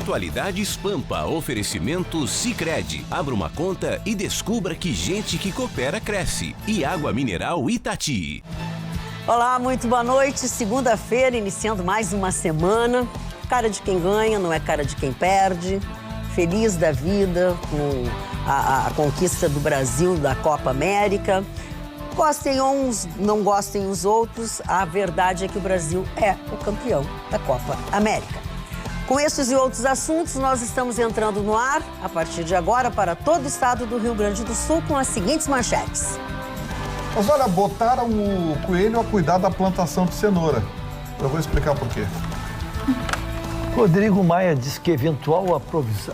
Atualidades Pampa, oferecimento Sicredi. Abra uma conta e descubra que gente que coopera cresce. E água mineral Itati. Olá, muito boa noite. Segunda-feira, iniciando mais uma semana. Cara de quem ganha, não é cara de quem perde. Feliz da vida com a conquista do Brasil da Copa América. Gostem uns, não gostem os outros, a verdade é que o Brasil é o campeão da Copa América. Com esses e outros assuntos, nós estamos entrando no ar, a partir de agora, para todo o estado do Rio Grande do Sul, com as seguintes manchetes. Mas olha, botaram o coelho a cuidar da plantação de cenoura. Eu vou explicar por quê. Rodrigo Maia diz que eventual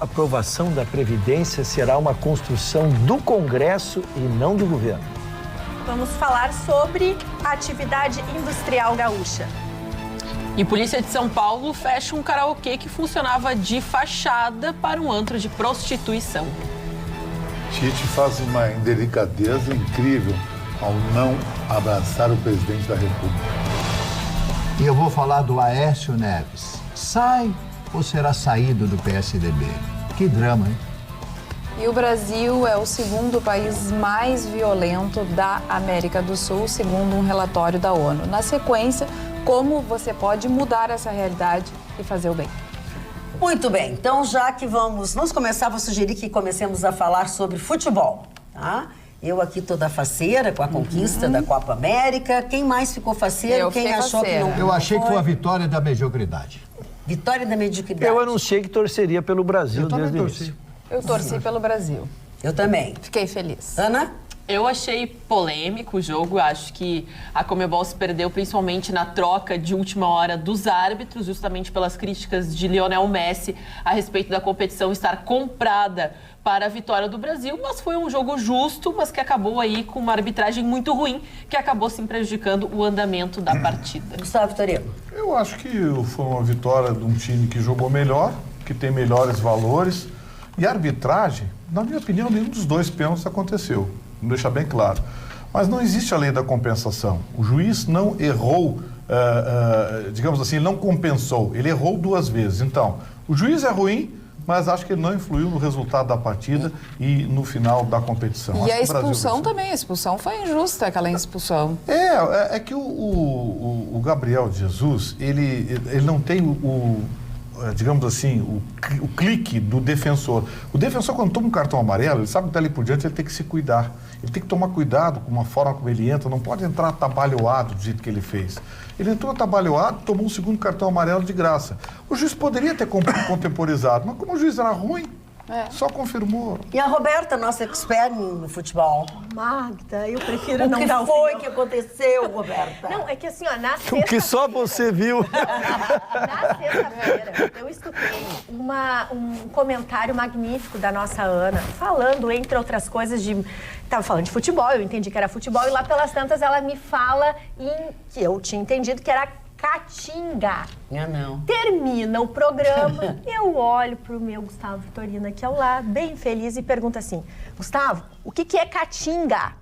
aprovação da Previdência será uma construção do Congresso e não do governo. Vamos falar sobre a atividade industrial gaúcha. E Polícia de São Paulo fecha um karaokê que funcionava de fachada para um antro de prostituição. Tite faz uma indelicadeza incrível ao não abraçar o presidente da República. E eu vou falar do Aécio Neves. Sai ou será saído do PSDB? Que drama, hein? E o Brasil é o segundo país mais violento da América do Sul, segundo um relatório da ONU. Na sequência, como você pode mudar essa realidade e fazer o bem? Muito bem, então já que vamos começar, vou sugerir que comecemos a falar sobre futebol, tá? Eu aqui toda faceira com a conquista da Copa América. Quem mais ficou faceiro? Quem achou que não? Eu achei que foi a vitória da mediocridade. Vitória da mediocridade. Eu anunciei que torceria pelo Brasil desde o início. Eu torci pelo Brasil. Eu também. Fiquei feliz. Ana? Eu achei polêmico o jogo, acho que a Conmebol se perdeu principalmente na troca de última hora dos árbitros, justamente pelas críticas de Lionel Messi a respeito da competição estar comprada para a vitória do Brasil, mas foi um jogo justo, mas que acabou aí com uma arbitragem muito ruim, que acabou sim prejudicando o andamento da partida. Gustavo Vitorino. Eu acho que foi uma vitória de um time que jogou melhor, que tem melhores valores. E a arbitragem, na minha opinião, nenhum dos dois pênaltis aconteceu. Vou deixar bem claro. Mas não existe a lei da compensação. O juiz não errou, digamos assim, ele não compensou. Ele errou duas vezes. Então, o juiz é ruim, mas acho que ele não influiu no resultado da partida e no final da competição. E acho a expulsão também, a expulsão foi injusta, aquela expulsão. É que o Gabriel Jesus, ele não tem digamos assim, o clique do defensor. O defensor, quando toma um cartão amarelo, ele sabe que dali por diante ele tem que se cuidar. Ele tem que tomar cuidado com a forma como ele entra, não pode entrar atabalhoado do jeito que ele fez. Ele entrou atabalhoado, tomou um segundo cartão amarelo de graça. O juiz poderia ter contemporizado, mas como o juiz era ruim, só confirmou. E a Roberta, nossa expert no futebol. Magda, eu prefiro não dar o que foi que aconteceu, Roberta? Não, é que assim, ó, na O que só você viu. Na sexta-feira, eu escutei um comentário magnífico da nossa Ana, falando, entre outras coisas, estava falando de futebol, eu entendi que era futebol, e lá pelas tantas ela me fala que eu tinha entendido que era Caatinga. Não. Termina o programa, eu olho pro meu Gustavo Vitorino aqui ao lado, bem feliz, e pergunto assim: Gustavo, o que é Caatinga?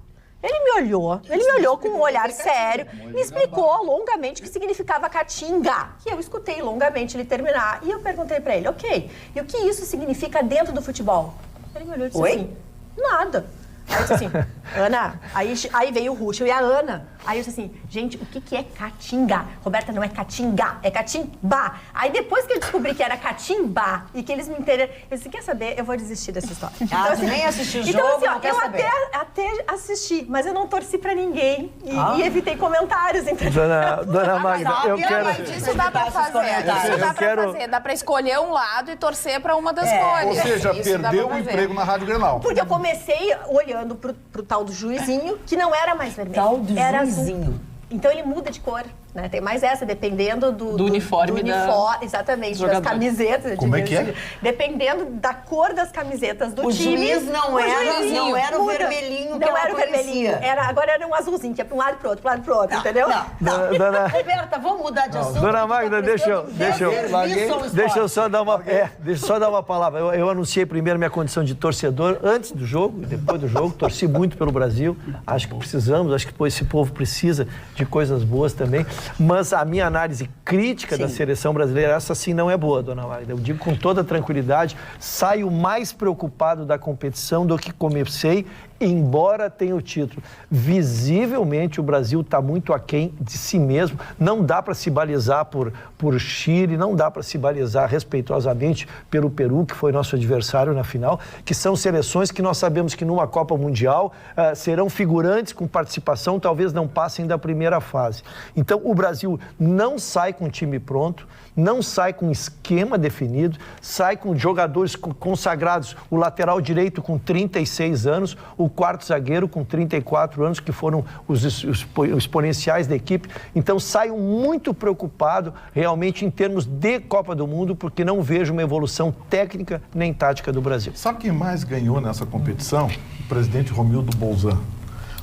Ele me olhou com um olhar sério, me explicou longamente o que significava Caatinga. E eu escutei longamente ele terminar. E eu perguntei pra ele: ok, e o que isso significa dentro do futebol? Ele me olhou e disse assim: nada. Aí eu disse assim: Ana, aí veio o Ruschel e a Ana. Aí eu disse assim: gente, o que é Caatinga? Roberta, não é Caatinga, é Catimba. Aí depois que eu descobri que era Catimba e que eles me entenderam, eu disse: quer saber? Eu vou desistir dessa história. Então, assim, nem assisti o jogo, então, assim, ó, não quer eu saber. até assisti, mas eu não torci pra ninguém e evitei comentários. Entendeu? Dona Magda, eu quero... Isso dá pra fazer. Dá pra escolher um lado e torcer pra uma das cores. Ou seja, Isso perdeu o emprego na Rádio Grenal. Porque eu comecei olhando pro tal do juizinho, que não era mais vermelho. Tal do era juizinho. azul. Então ele muda de cor, né? Tem mais essa, dependendo do uniforme exatamente, das jogador. camisetas. Como é que é? Dependendo da cor das camisetas do O time. juiz não era o vermelhinho que não ela era o vermelhinho. conhecia. Agora era um azulzinho, que ia pra um lado e pro outro, entendeu? Não. Dona... Roberta, vamos mudar de assunto. Dona Magda, deixa eu só dar uma palavra. Eu anunciei primeiro minha condição de torcedor antes do jogo e depois do jogo. Torci muito pelo Brasil. Acho que precisamos, acho que esse povo precisa de coisas boas também. Mas a minha análise crítica da seleção brasileira, essa sim não é boa, dona Magda. Eu digo com toda tranquilidade, saio mais preocupado da competição do que comecei, embora tenha o título. Visivelmente o Brasil está muito aquém de si mesmo. Não dá para se balizar por Chile, não dá para se balizar respeitosamente pelo Peru, que foi nosso adversário na final, que são seleções que nós sabemos que numa Copa Mundial serão figurantes com participação, talvez não passem da primeira fase. Então o Brasil não sai com time pronto, não sai com esquema definido, sai com jogadores consagrados, o lateral direito com 36 anos, o quarto zagueiro com 34 anos, que foram os exponenciais da equipe. Então saio muito preocupado realmente em termos de Copa do Mundo, porque não vejo uma evolução técnica nem tática do Brasil. Sabe quem mais ganhou nessa competição? O presidente Romildo Bolzan.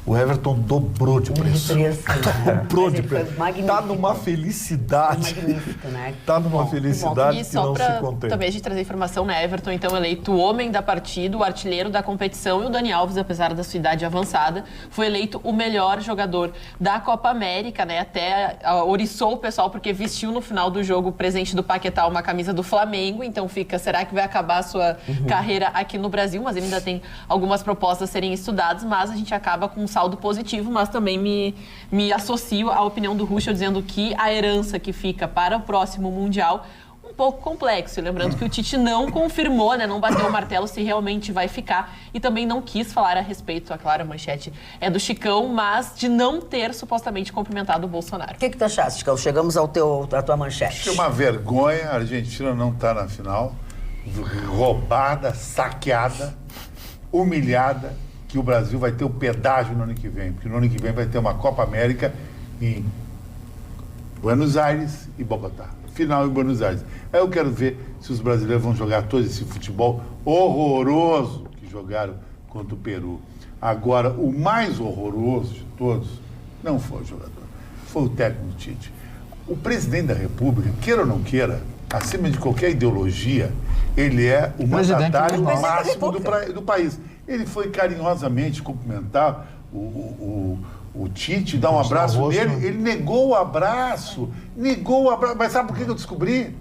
O Everton dobrou de preço. Dobrou de preço. Está numa felicidade. Foi magnífico, né? Está numa felicidade e que não se contém. Também a gente trazer informação, né? Everton, então, eleito o homem da partida, o artilheiro da competição, e o Dani Alves, apesar da sua idade avançada, foi eleito o melhor jogador da Copa América, né? Até oriçou o pessoal, porque vestiu no final do jogo o presente do Paquetá uma camisa do Flamengo, então será que vai acabar a sua carreira aqui no Brasil? Mas ele ainda tem algumas propostas a serem estudadas, mas a gente acaba com um saldo positivo, mas também me associo à opinião do Ruschel, dizendo que a herança que fica para o próximo Mundial um pouco complexo. E lembrando que o Tite não confirmou, né, não bateu o martelo se realmente vai ficar, e também não quis falar a respeito, a clara manchete é do Chicão, mas de não ter supostamente cumprimentado o Bolsonaro. O que tu achaste, Chicão? Chegamos à tua manchete. Acho que é uma vergonha a Argentina não estar na final, roubada, saqueada, humilhada, que o Brasil vai ter o pedágio no ano que vem, porque no ano que vem vai ter uma Copa América em Buenos Aires e Bogotá. Final em Buenos Aires. Aí eu quero ver se os brasileiros vão jogar todo esse futebol horroroso que jogaram contra o Peru. Agora, o mais horroroso de todos não foi o jogador, foi o técnico Tite. O presidente da República, queira ou não queira, acima de qualquer ideologia, ele é o mandatário máximo do país. Ele foi carinhosamente cumprimentar o Tite, dar um abraço nele. Ele negou o abraço. Mas sabe por que eu descobri?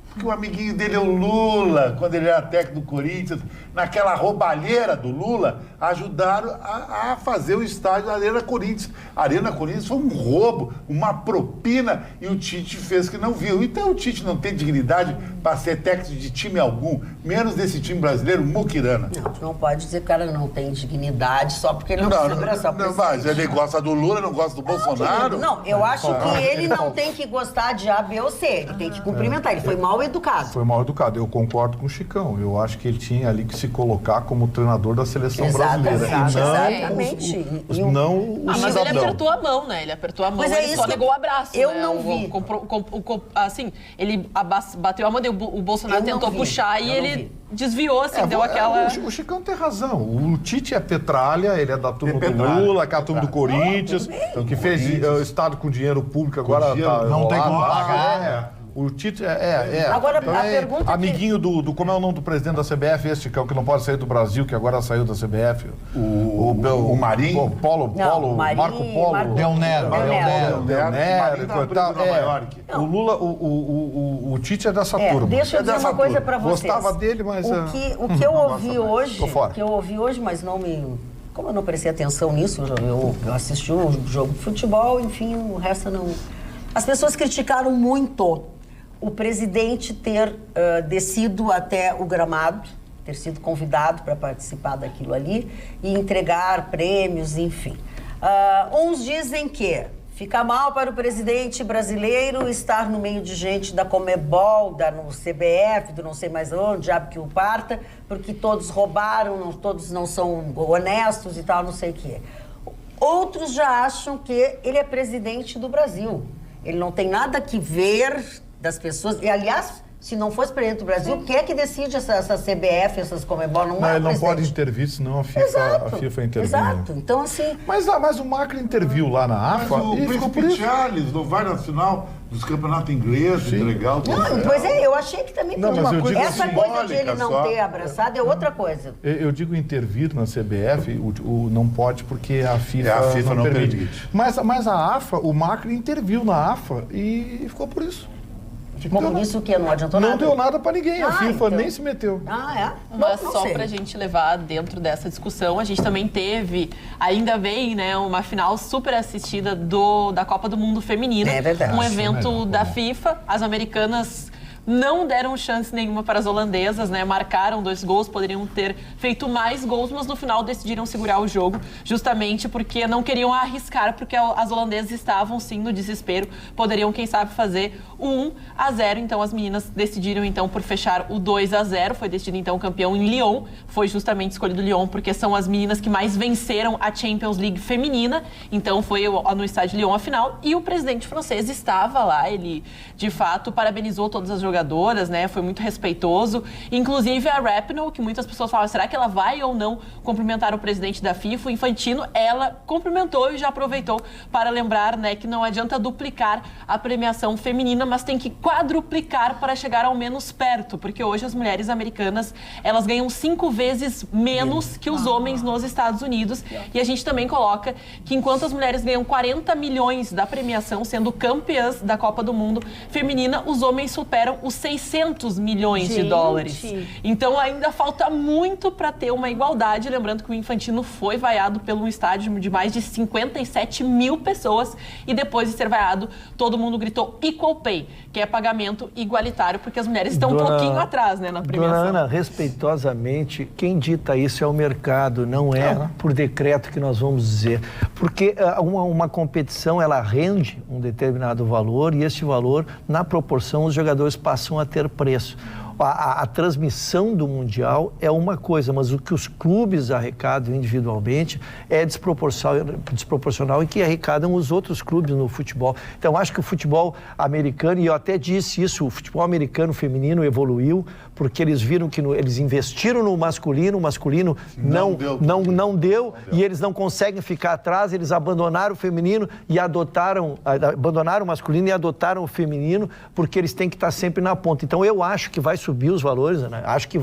Porque o amiguinho dele é o Lula, quando ele era técnico do Corinthians, naquela roubalheira do Lula, ajudaram a fazer o estádio da Arena Corinthians. A Arena Corinthians foi um roubo, uma propina, e o Tite fez que não viu. Então o Tite não tem dignidade para ser técnico de time algum, menos desse time brasileiro, muquirana. Não, tu não pode dizer que o cara não tem dignidade só porque ele não segura essa presidente. Mas ele gosta do Lula, não gosta do Bolsonaro. Não, eu acho que ele não tem que gostar de A, B ou C. Ele tem que cumprimentar. Ele foi mal educado. Foi mal educado. Eu concordo com o Chicão. Eu acho que ele tinha ali que se colocar como treinador da seleção brasileira. Exatamente. Não o mas cidadão. ele apertou a mão, né? Ele apertou a mão, ele só negou o abraço. Eu não vi. Assim, ele bateu a mão, o Bolsonaro tentou puxar e ele desviou, assim, deu aquela... O Chicão tem razão. O Tite é petralha, ele é da turma do Lula, que é a turma do Corinthians, que fez Estado com dinheiro público, agora não tem como pagar. O Tite Agora, a pergunta amiguinho do como é o nome do presidente da CBF, esse Chicão, que não pode sair do Brasil, que agora saiu da CBF. O Marinho? Marco Polo. Del Nero. O Lula, o Tite é dessa turma. Deixa eu dizer uma coisa pra vocês. Gostava dele, mas... O que eu ouvi hoje, mas não me... Como eu não prestei atenção nisso, eu assisti um jogo de futebol, enfim, o resto não... As pessoas criticaram muito o presidente ter descido até o gramado, ter sido convidado para participar daquilo ali e entregar prêmios, enfim. Uns dizem que fica mal para o presidente brasileiro estar no meio de gente da Conmebol, no CBF, do não sei mais onde, diabo que o parta, porque todos roubaram, todos não são honestos e tal, não sei o quê. Outros já acham que ele é presidente do Brasil. Ele não tem nada que ver das pessoas. E, aliás, Se não fosse presidente do Brasil, quem é que decide essa CBF, essas Comebol? Não é o ele não presidente. pode intervir, senão a FIFA intervém. Exato. Então, assim... Mas o Macri interviu lá na AFA Mas o e ficou por Príncipe isso. Charles não vai na final dos campeonatos ingleses, legal. Não, pois é, eu achei que também Não, foi mas uma eu coisa. digo Essa assim, coisa de ele simbólica não só. ter abraçado é outra coisa. Eu digo intervir na CBF, não pode porque a FIFA, A FIFA não permite. permite. Mas a AFA, o Macri interviu na AFA e ficou por isso. Bom, por isso que não adiantou nada. Não deu nada pra ninguém, a FIFA então. nem se meteu. É? Mas Não só sei. pra gente levar dentro dessa discussão, a gente também teve, ainda bem, né, uma final super assistida da Copa do Mundo Feminina. É verdade. Um evento da FIFA. As americanas não deram chance nenhuma para as holandesas, né? Marcaram 2 gols, poderiam ter feito mais gols, mas no final decidiram segurar o jogo, justamente porque não queriam arriscar, porque as holandesas estavam sim no desespero, poderiam, quem sabe, fazer o 1-0. Então as meninas decidiram então por fechar o 2-0, foi decidido então campeão em Lyon, foi justamente escolhido Lyon porque são as meninas que mais venceram a Champions League feminina, então foi no estádio Lyon a final, e o presidente francês estava lá, ele de fato parabenizou todas as jogadoras, né? Foi muito respeitoso. Inclusive a Rapinoe, que muitas pessoas falavam, será que ela vai ou não cumprimentar o presidente da FIFA, o Infantino? Ela cumprimentou e já aproveitou para lembrar, né, que não adianta duplicar a premiação feminina, mas tem que quadruplicar para chegar ao menos perto, porque hoje as mulheres americanas, elas ganham 5 vezes menos que os homens nos Estados Unidos. E a gente também coloca que enquanto as mulheres ganham 40 milhões da premiação, sendo campeãs da Copa do Mundo feminina, os homens superam os 600 milhões de dólares. Então ainda falta muito para ter uma igualdade. Lembrando que o Infantino foi vaiado pelo estádio de mais de 57 mil pessoas e depois de ser vaiado, todo mundo gritou equal pay, que é pagamento igualitário, porque as mulheres estão um pouquinho atrás, né, na premiação. Dona Ana, respeitosamente, quem dita isso é o mercado, não é por decreto que nós vamos dizer. Porque uma competição, ela rende um determinado valor e esse valor, na proporção, os jogadores passam a ter preço. A transmissão do Mundial é uma coisa, mas o que os clubes arrecadam individualmente é desproporcional em que arrecadam os outros clubes no futebol. Então, acho que o futebol americano, e eu até disse isso, o futebol americano feminino evoluiu, porque eles viram que eles investiram no masculino, o masculino não deu, e eles não conseguem ficar atrás, eles abandonaram o feminino e abandonaram o masculino e adotaram o feminino, porque eles têm que estar sempre na ponta. Então, eu acho que vai subir os valores, né? Acho que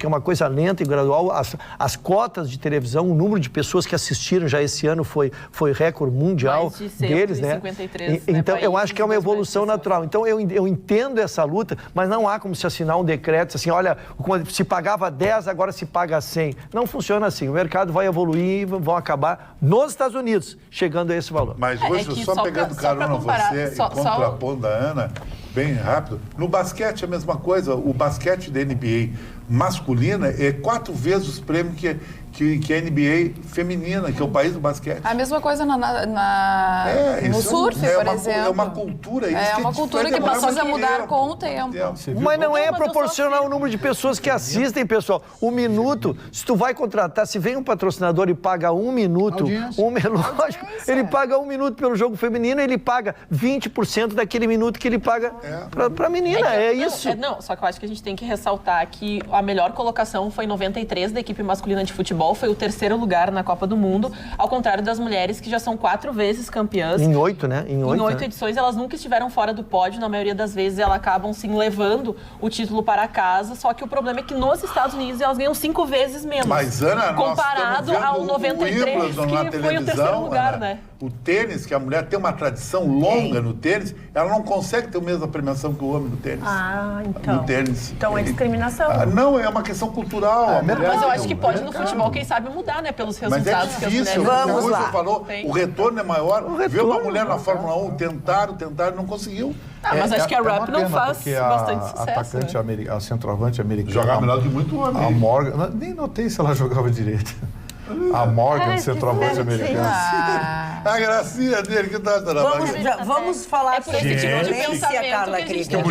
é uma coisa lenta e gradual. As cotas de televisão, o número de pessoas que assistiram já esse ano foi recorde mundial mais de deles, né? 153, Então, eu países, acho que é uma evolução natural. Então, eu entendo essa luta, mas não há como se assinar um decreto assim, olha, se pagava 10, agora se paga 100. Não funciona assim. O mercado vai evoluir e vão acabar nos Estados Unidos chegando a esse valor. Mas hoje, só pegando carona você e contrapondo a Ana, bem rápido, no basquete é a mesma coisa. O basquete da NBA masculina é 4 vezes os prêmios que a NBA feminina, que é o país do basquete. A mesma coisa no surf, por exemplo. É uma cultura. É uma cultura que precisa mudar com o tempo. Mas não é proporcional ao número de pessoas que assistem, pessoal. Um minuto, se tu vai contratar, se vem um patrocinador e paga 1 minuto, lógico, ele paga 1 minuto pelo jogo feminino, ele paga 20% daquele minuto que ele paga pra menina, isso. Só que eu acho que a gente tem que ressaltar que a melhor colocação foi em 93 da equipe masculina de futebol, foi o 3º lugar na Copa do Mundo, ao contrário das mulheres que já são 4 vezes campeãs. Em 8, né? Em 8 edições, elas nunca estiveram fora do pódio, na maioria das vezes elas acabam sim levando o título para casa, só que o problema é que nos Estados Unidos elas ganham 5 vezes menos. Mas, Ana, comparado ao 93, que foi o 3º lugar, né? O tênis, que a mulher tem uma tradição longa no tênis, ela não consegue ter a mesma premiação que o homem no tênis. Então. No tênis. Então é discriminação. Não, é uma questão cultural. Mas eu acho que pode no futebol, quem sabe, mudar, né? Pelos resultados que as mulheres... Vamos lá. Você falou, o retorno é maior. Vê uma mulher na Fórmula 1, tentaram, não conseguiu. Mas acho que a Rapinoe faz bastante sucesso. A centroavante americana... Jogava melhor que muito homem. A Morgan... Nem notei se ela jogava direito. A Morgan, centroavante americana. A gracinha dele, que tá na Vamos falar sobre violência, Carla Krieger.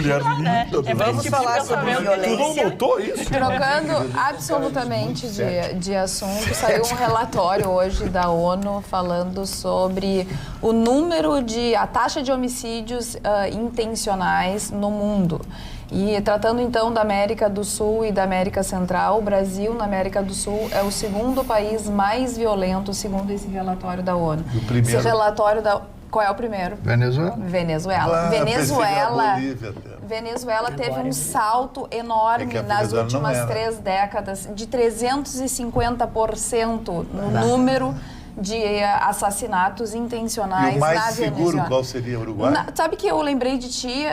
Vamos falar sobre violência. Tu não notou isso? Trocando absolutamente de assunto, saiu um relatório hoje da ONU falando sobre a taxa de homicídios intencionais no mundo. E tratando então da América do Sul e da América Central, o Brasil, na América do Sul, é o segundo país mais violento, segundo esse relatório da ONU. E o primeiro? Esse relatório da... Qual é o primeiro? Venezuela. Venezuela. Venezuela teve Agora, um salto enorme que a nas Venezuela últimas não era. 3 décadas, de 350% no número de assassinatos intencionais E o mais na seguro, Venezuela. qual seria? O Uruguai? Sabe que eu lembrei de ti?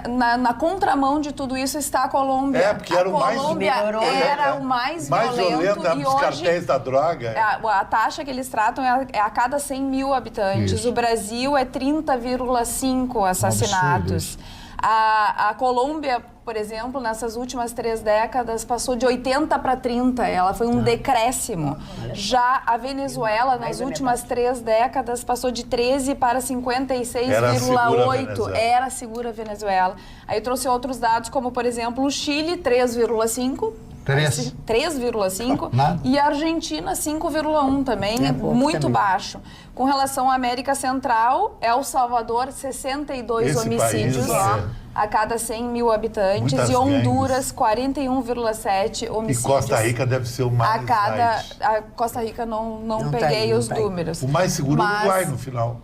Na contramão de tudo isso está a Colômbia. É, porque era o mais... A Colômbia era o mais violento era e dos hoje... cartéis da droga. A taxa que eles tratam é a cada 100 mil habitantes. Isso. O Brasil é 30,5 assassinatos. A Colômbia, por exemplo, nessas últimas 3 décadas, passou de 80 para 30. Ela foi um decréscimo. Já a Venezuela, nas últimas 3 décadas, passou de 13 para 56,8. Era segura a Venezuela. Aí eu trouxe outros dados, como, por exemplo, o Chile, 3,5. 3,5 e a Argentina 5,1 também, muito também. baixo. Com relação à América Central, El Salvador, 62 Esse homicídios país, a cada 100 mil habitantes. Muitas E Honduras, 41,7 homicídios. E Costa Rica deve ser o mais light. A Costa Rica não tá peguei aí, não os tá aí. números. O mais seguro é o Uruguai no final.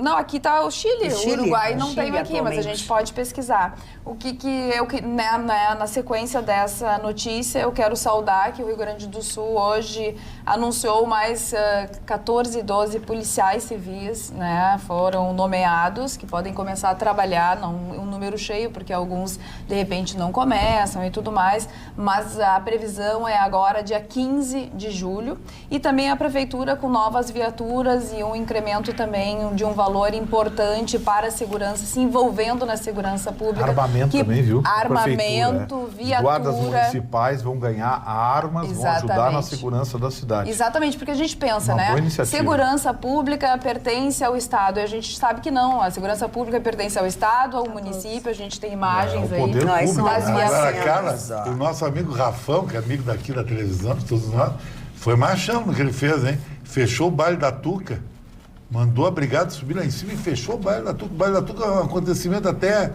Não, aqui está o Chile. O Chile, Uruguai o não Chile tem aqui, mas a atualmente. gente pode pesquisar. Na sequência dessa notícia, eu quero saudar que o Rio Grande do Sul hoje anunciou mais 14, 12 policiais civis, né, foram nomeados, que podem começar a trabalhar, não um número cheio, porque alguns, de repente, não começam e tudo mais, mas a previsão é agora, dia 15 de julho, e também a Prefeitura com novas viaturas e um incremento também de um valor importante para a segurança, se envolvendo na segurança pública. Armamento também, viu? Armamento, viatura. Guardas municipais vão ganhar armas, vão ajudar na segurança da cidade. Exatamente, porque a gente pensa, Uma né? boa iniciativa. Segurança pública pertence ao Estado. E a gente sabe que não. A segurança pública pertence ao Estado, ao município. A gente tem imagens o poder aí. público, das né? viaturas. Cara, o nosso amigo Rafão, que é amigo daqui da televisão, de todos nós, foi machão no que ele fez, hein? Fechou o baile da Tuca, mandou a brigada subir lá em cima e fechou o baile da Tuca. O baile da Tuca é um acontecimento até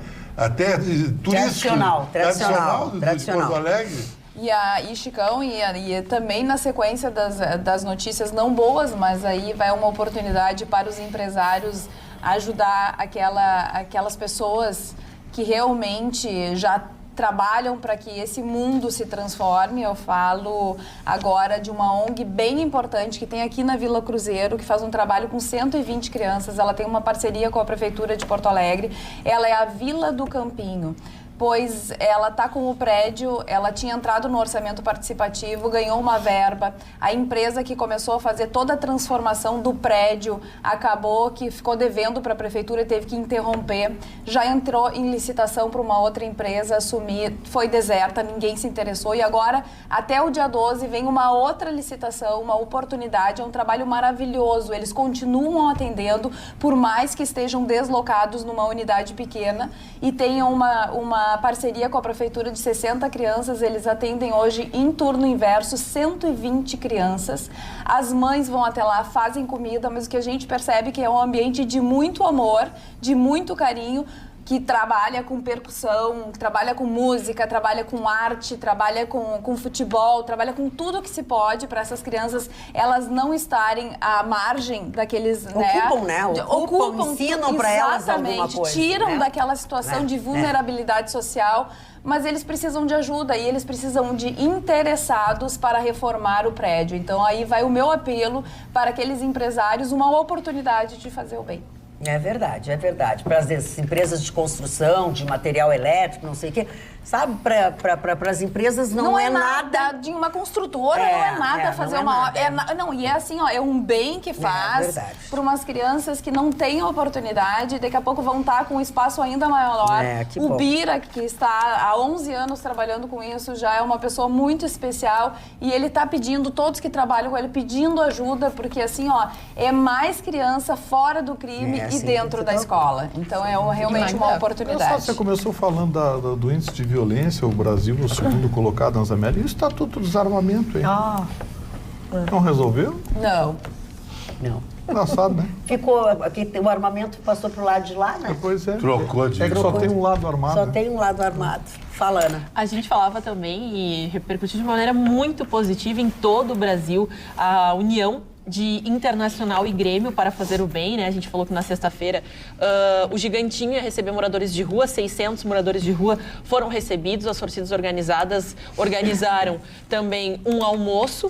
turístico. Tradicional. De Porto Alegre. E Chicão, e também na sequência das notícias não boas, mas aí vai uma oportunidade para os empresários ajudar aquelas pessoas que realmente já trabalham para que esse mundo se transforme. Eu falo agora de uma ONG bem importante que tem aqui na Vila Cruzeiro, que faz um trabalho com 120 crianças. Ela tem uma parceria com a Prefeitura de Porto Alegre. Ela é a Vila do Campinho. Pois ela está com o prédio, ela tinha entrado no orçamento participativo, ganhou uma verba. A empresa que começou a fazer toda a transformação do prédio acabou que ficou devendo para a prefeitura e teve que interromper. Já entrou em licitação para uma outra empresa assumir, foi deserta, ninguém se interessou. E agora, até o dia 12, vem uma outra licitação, uma oportunidade, é um trabalho maravilhoso. Eles continuam atendendo, por mais que estejam deslocados numa unidade pequena e tenham uma parceria com a prefeitura de 60 crianças. Eles atendem hoje em turno inverso 120 crianças. As mães vão até lá, fazem comida, mas o que a gente percebe que é um ambiente de muito amor, de muito carinho, que trabalha com percussão, trabalha com música, trabalha com arte, trabalha com futebol, trabalha com tudo que se pode para essas crianças elas não estarem à margem daqueles... Ocupam, né? Ocupam, ensinam para elas alguma coisa. Tiram né? daquela situação de vulnerabilidade social, mas eles precisam de ajuda e eles precisam de interessados para reformar o prédio. Então aí vai o meu apelo para aqueles empresários, uma oportunidade de fazer o bem. É verdade, é verdade. Para as empresas de construção, de material elétrico, não sei o quê. Sabe, para as empresas não é nada de uma construtora, não é nada fazer uma obra. Não, e é assim, ó, é um bem que faz para umas crianças que não têm oportunidade, daqui a pouco vão estar com um espaço ainda maior. O Bira, que está há 11 anos trabalhando com isso, já é uma pessoa muito especial e ele está pedindo, todos que trabalham com ele, pedindo ajuda, porque assim, ó, é mais criança fora do crime e dentro da escola. Então é realmente uma oportunidade. Você começou falando do índice de violência, o Brasil o segundo colocado nas Américas, e o Estatuto do Desarmamento, hein? Não resolveu? Não. Engraçado, né? Ficou, aqui, o armamento passou pro lado de lá, né? Pois é. Trocou de... É que só tem um lado armado. Só né? tem um lado armado. Fala, Ana. A gente falava também e repercutiu de maneira muito positiva em todo o Brasil a união de Internacional e Grêmio para fazer o bem, né? A gente falou que na sexta-feira o Gigantinho ia receber moradores de rua, 600 moradores de rua foram recebidos, as torcidas organizadas organizaram também um almoço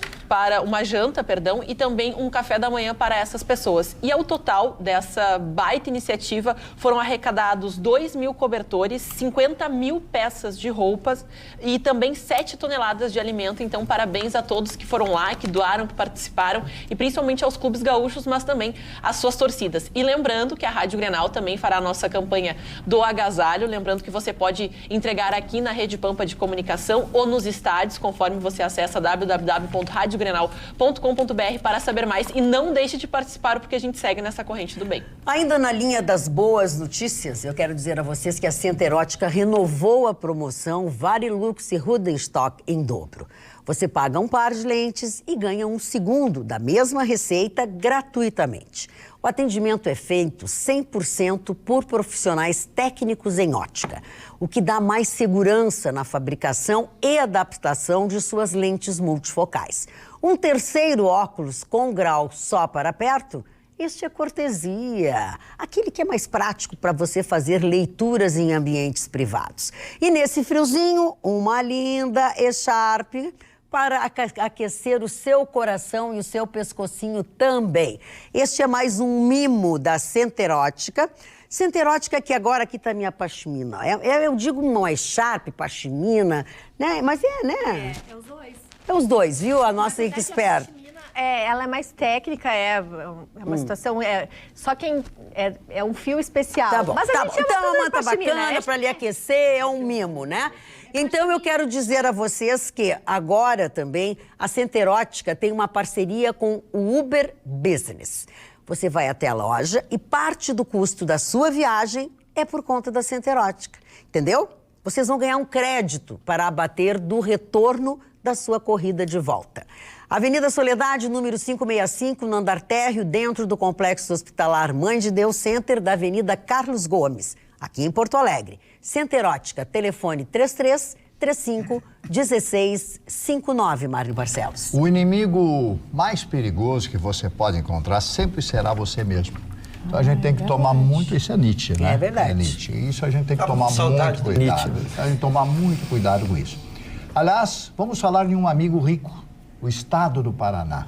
uma janta, e também um café da manhã para essas pessoas. E ao total dessa baita iniciativa foram arrecadados 2.000 cobertores, 50.000 peças de roupas e também 7 toneladas de alimento. Então, parabéns a todos que foram lá, que doaram, que participaram e principalmente aos clubes gaúchos, mas também às suas torcidas. E lembrando que a Rádio Grenal também fará a nossa campanha do agasalho, lembrando que você pode entregar aqui na Rede Pampa de Comunicação ou nos estádios, conforme você acessa www.radiogrenal.com.br para saber mais e não deixe de participar porque a gente segue nessa corrente do bem. Ainda na linha das boas notícias, eu quero dizer a vocês que a Center Ótica renovou a promoção Varilux e Rudenstock em dobro. Você paga um par de lentes e ganha um segundo da mesma receita gratuitamente. O atendimento é feito 100% por profissionais técnicos em ótica, o que dá mais segurança na fabricação e adaptação de suas lentes multifocais. Um terceiro óculos com grau só para perto? Este é cortesia, aquele que é mais prático para você fazer leituras em ambientes privados. E nesse friozinho, uma linda echarpe para aquecer o seu coração e o seu pescocinho também. Este é mais um mimo da Center Ótica. Center Ótica que agora aqui está minha pashmina. Eu digo uma echarpe, pashmina, né? Mas né? É os dois. É os dois, viu? A nossa expert. Ela é mais técnica, é uma situação... só quem... É um fio especial. Tá bom, mas a gente chama então é tudo uma de manta pashmina, bacana para lhe aquecer, é um mimo, né? Então eu quero dizer a vocês que agora também a Center Ótica tem uma parceria com o Uber Business. Você vai até a loja e parte do custo da sua viagem é por conta da Center Ótica, entendeu? Vocês vão ganhar um crédito para abater do retorno da sua corrida de volta. Avenida Soledade, número 565, no andar térreo, dentro do Complexo Hospitalar Mãe de Deus Center, da Avenida Carlos Gomes, aqui em Porto Alegre. Center Ótica, telefone 33-35-1659, Mário Barcelos. O inimigo mais perigoso que você pode encontrar sempre será você mesmo. Então a gente tem que tomar muito, isso é Nietzsche, né? É verdade. É Nietzsche. Isso a gente tem que tomar muito cuidado. A gente tomar muito cuidado com isso. Aliás, vamos falar de um amigo rico, o estado do Paraná.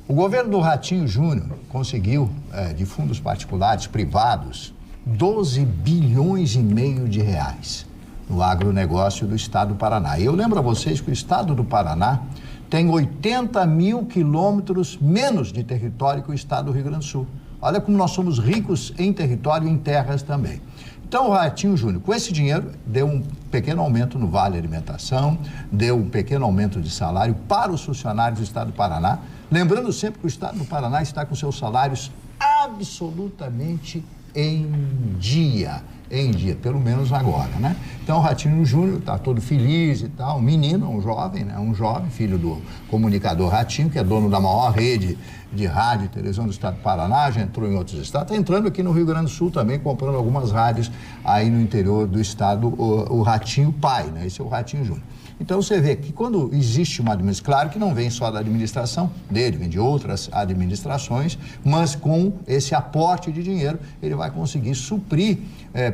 O governo do Ratinho Júnior conseguiu, de fundos particulares, privados, 12 bilhões e meio de reais no agronegócio do estado do Paraná. E eu lembro a vocês que o estado do Paraná tem 80 mil quilômetros menos de território que o estado do Rio Grande do Sul. Olha como nós somos ricos em território e em terras também. Então, o Ratinho Júnior, com esse dinheiro, deu um pequeno aumento no Vale Alimentação, deu um pequeno aumento de salário para os funcionários do estado do Paraná. Lembrando sempre que o estado do Paraná está com seus salários absolutamente em dia, pelo menos agora, né? Então, o Ratinho Júnior está todo feliz e tal, um menino, um jovem, né? Um jovem, filho do comunicador Ratinho, que é dono da maior rede de rádio e televisão do estado do Paraná, já entrou em outros estados, está entrando aqui no Rio Grande do Sul também, comprando algumas rádios aí no interior do estado, o Ratinho pai, né? Esse é o Ratinho Júnior. Então, você vê que quando existe uma administração, claro que não vem só da administração dele, vem de outras administrações, mas com esse aporte de dinheiro, ele vai conseguir suprir,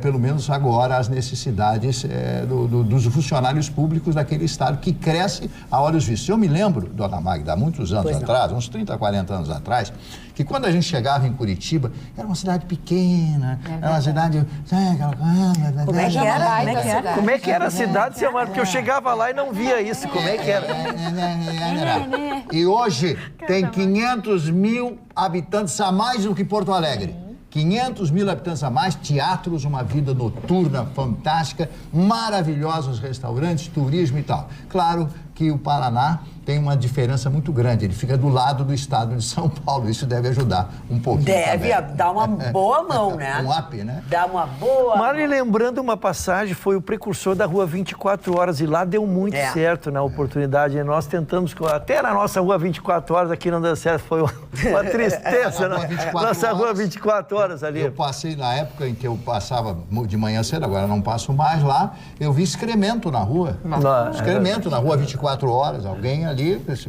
pelo menos agora, as necessidades dos funcionários públicos daquele estado, que cresce a olhos vistos. Eu me lembro, dona Magda, há muitos anos atrás, uns 30, 40 anos atrás, que quando a gente chegava em Curitiba, era uma cidade pequena, era uma cidade... Como é que era? Como é que era a cidade, seu Mário? Porque eu chegava lá e não via isso. Como é que era? E hoje tem 500 mil habitantes a mais do que Porto Alegre. 500 mil habitantes a mais, teatros, uma vida noturna fantástica, maravilhosos restaurantes, turismo e tal. Claro que o Paraná tem uma diferença muito grande. Ele fica do lado do estado de São Paulo. Isso deve ajudar um pouquinho. Deve também. dar uma boa mão, né? Um up, né? Dá uma boa Mari, mão. lembrando uma passagem, foi o precursor da Rua 24 Horas e lá deu muito certo na oportunidade. E nós tentamos, até na nossa Rua 24 Horas aqui não deu certo, foi uma tristeza. Nossa Rua 24 Horas ali. Eu passei na época em que eu passava de manhã cedo, agora não passo mais lá, eu vi excremento na rua. Excremento na Rua 24 Horas. Alguém ali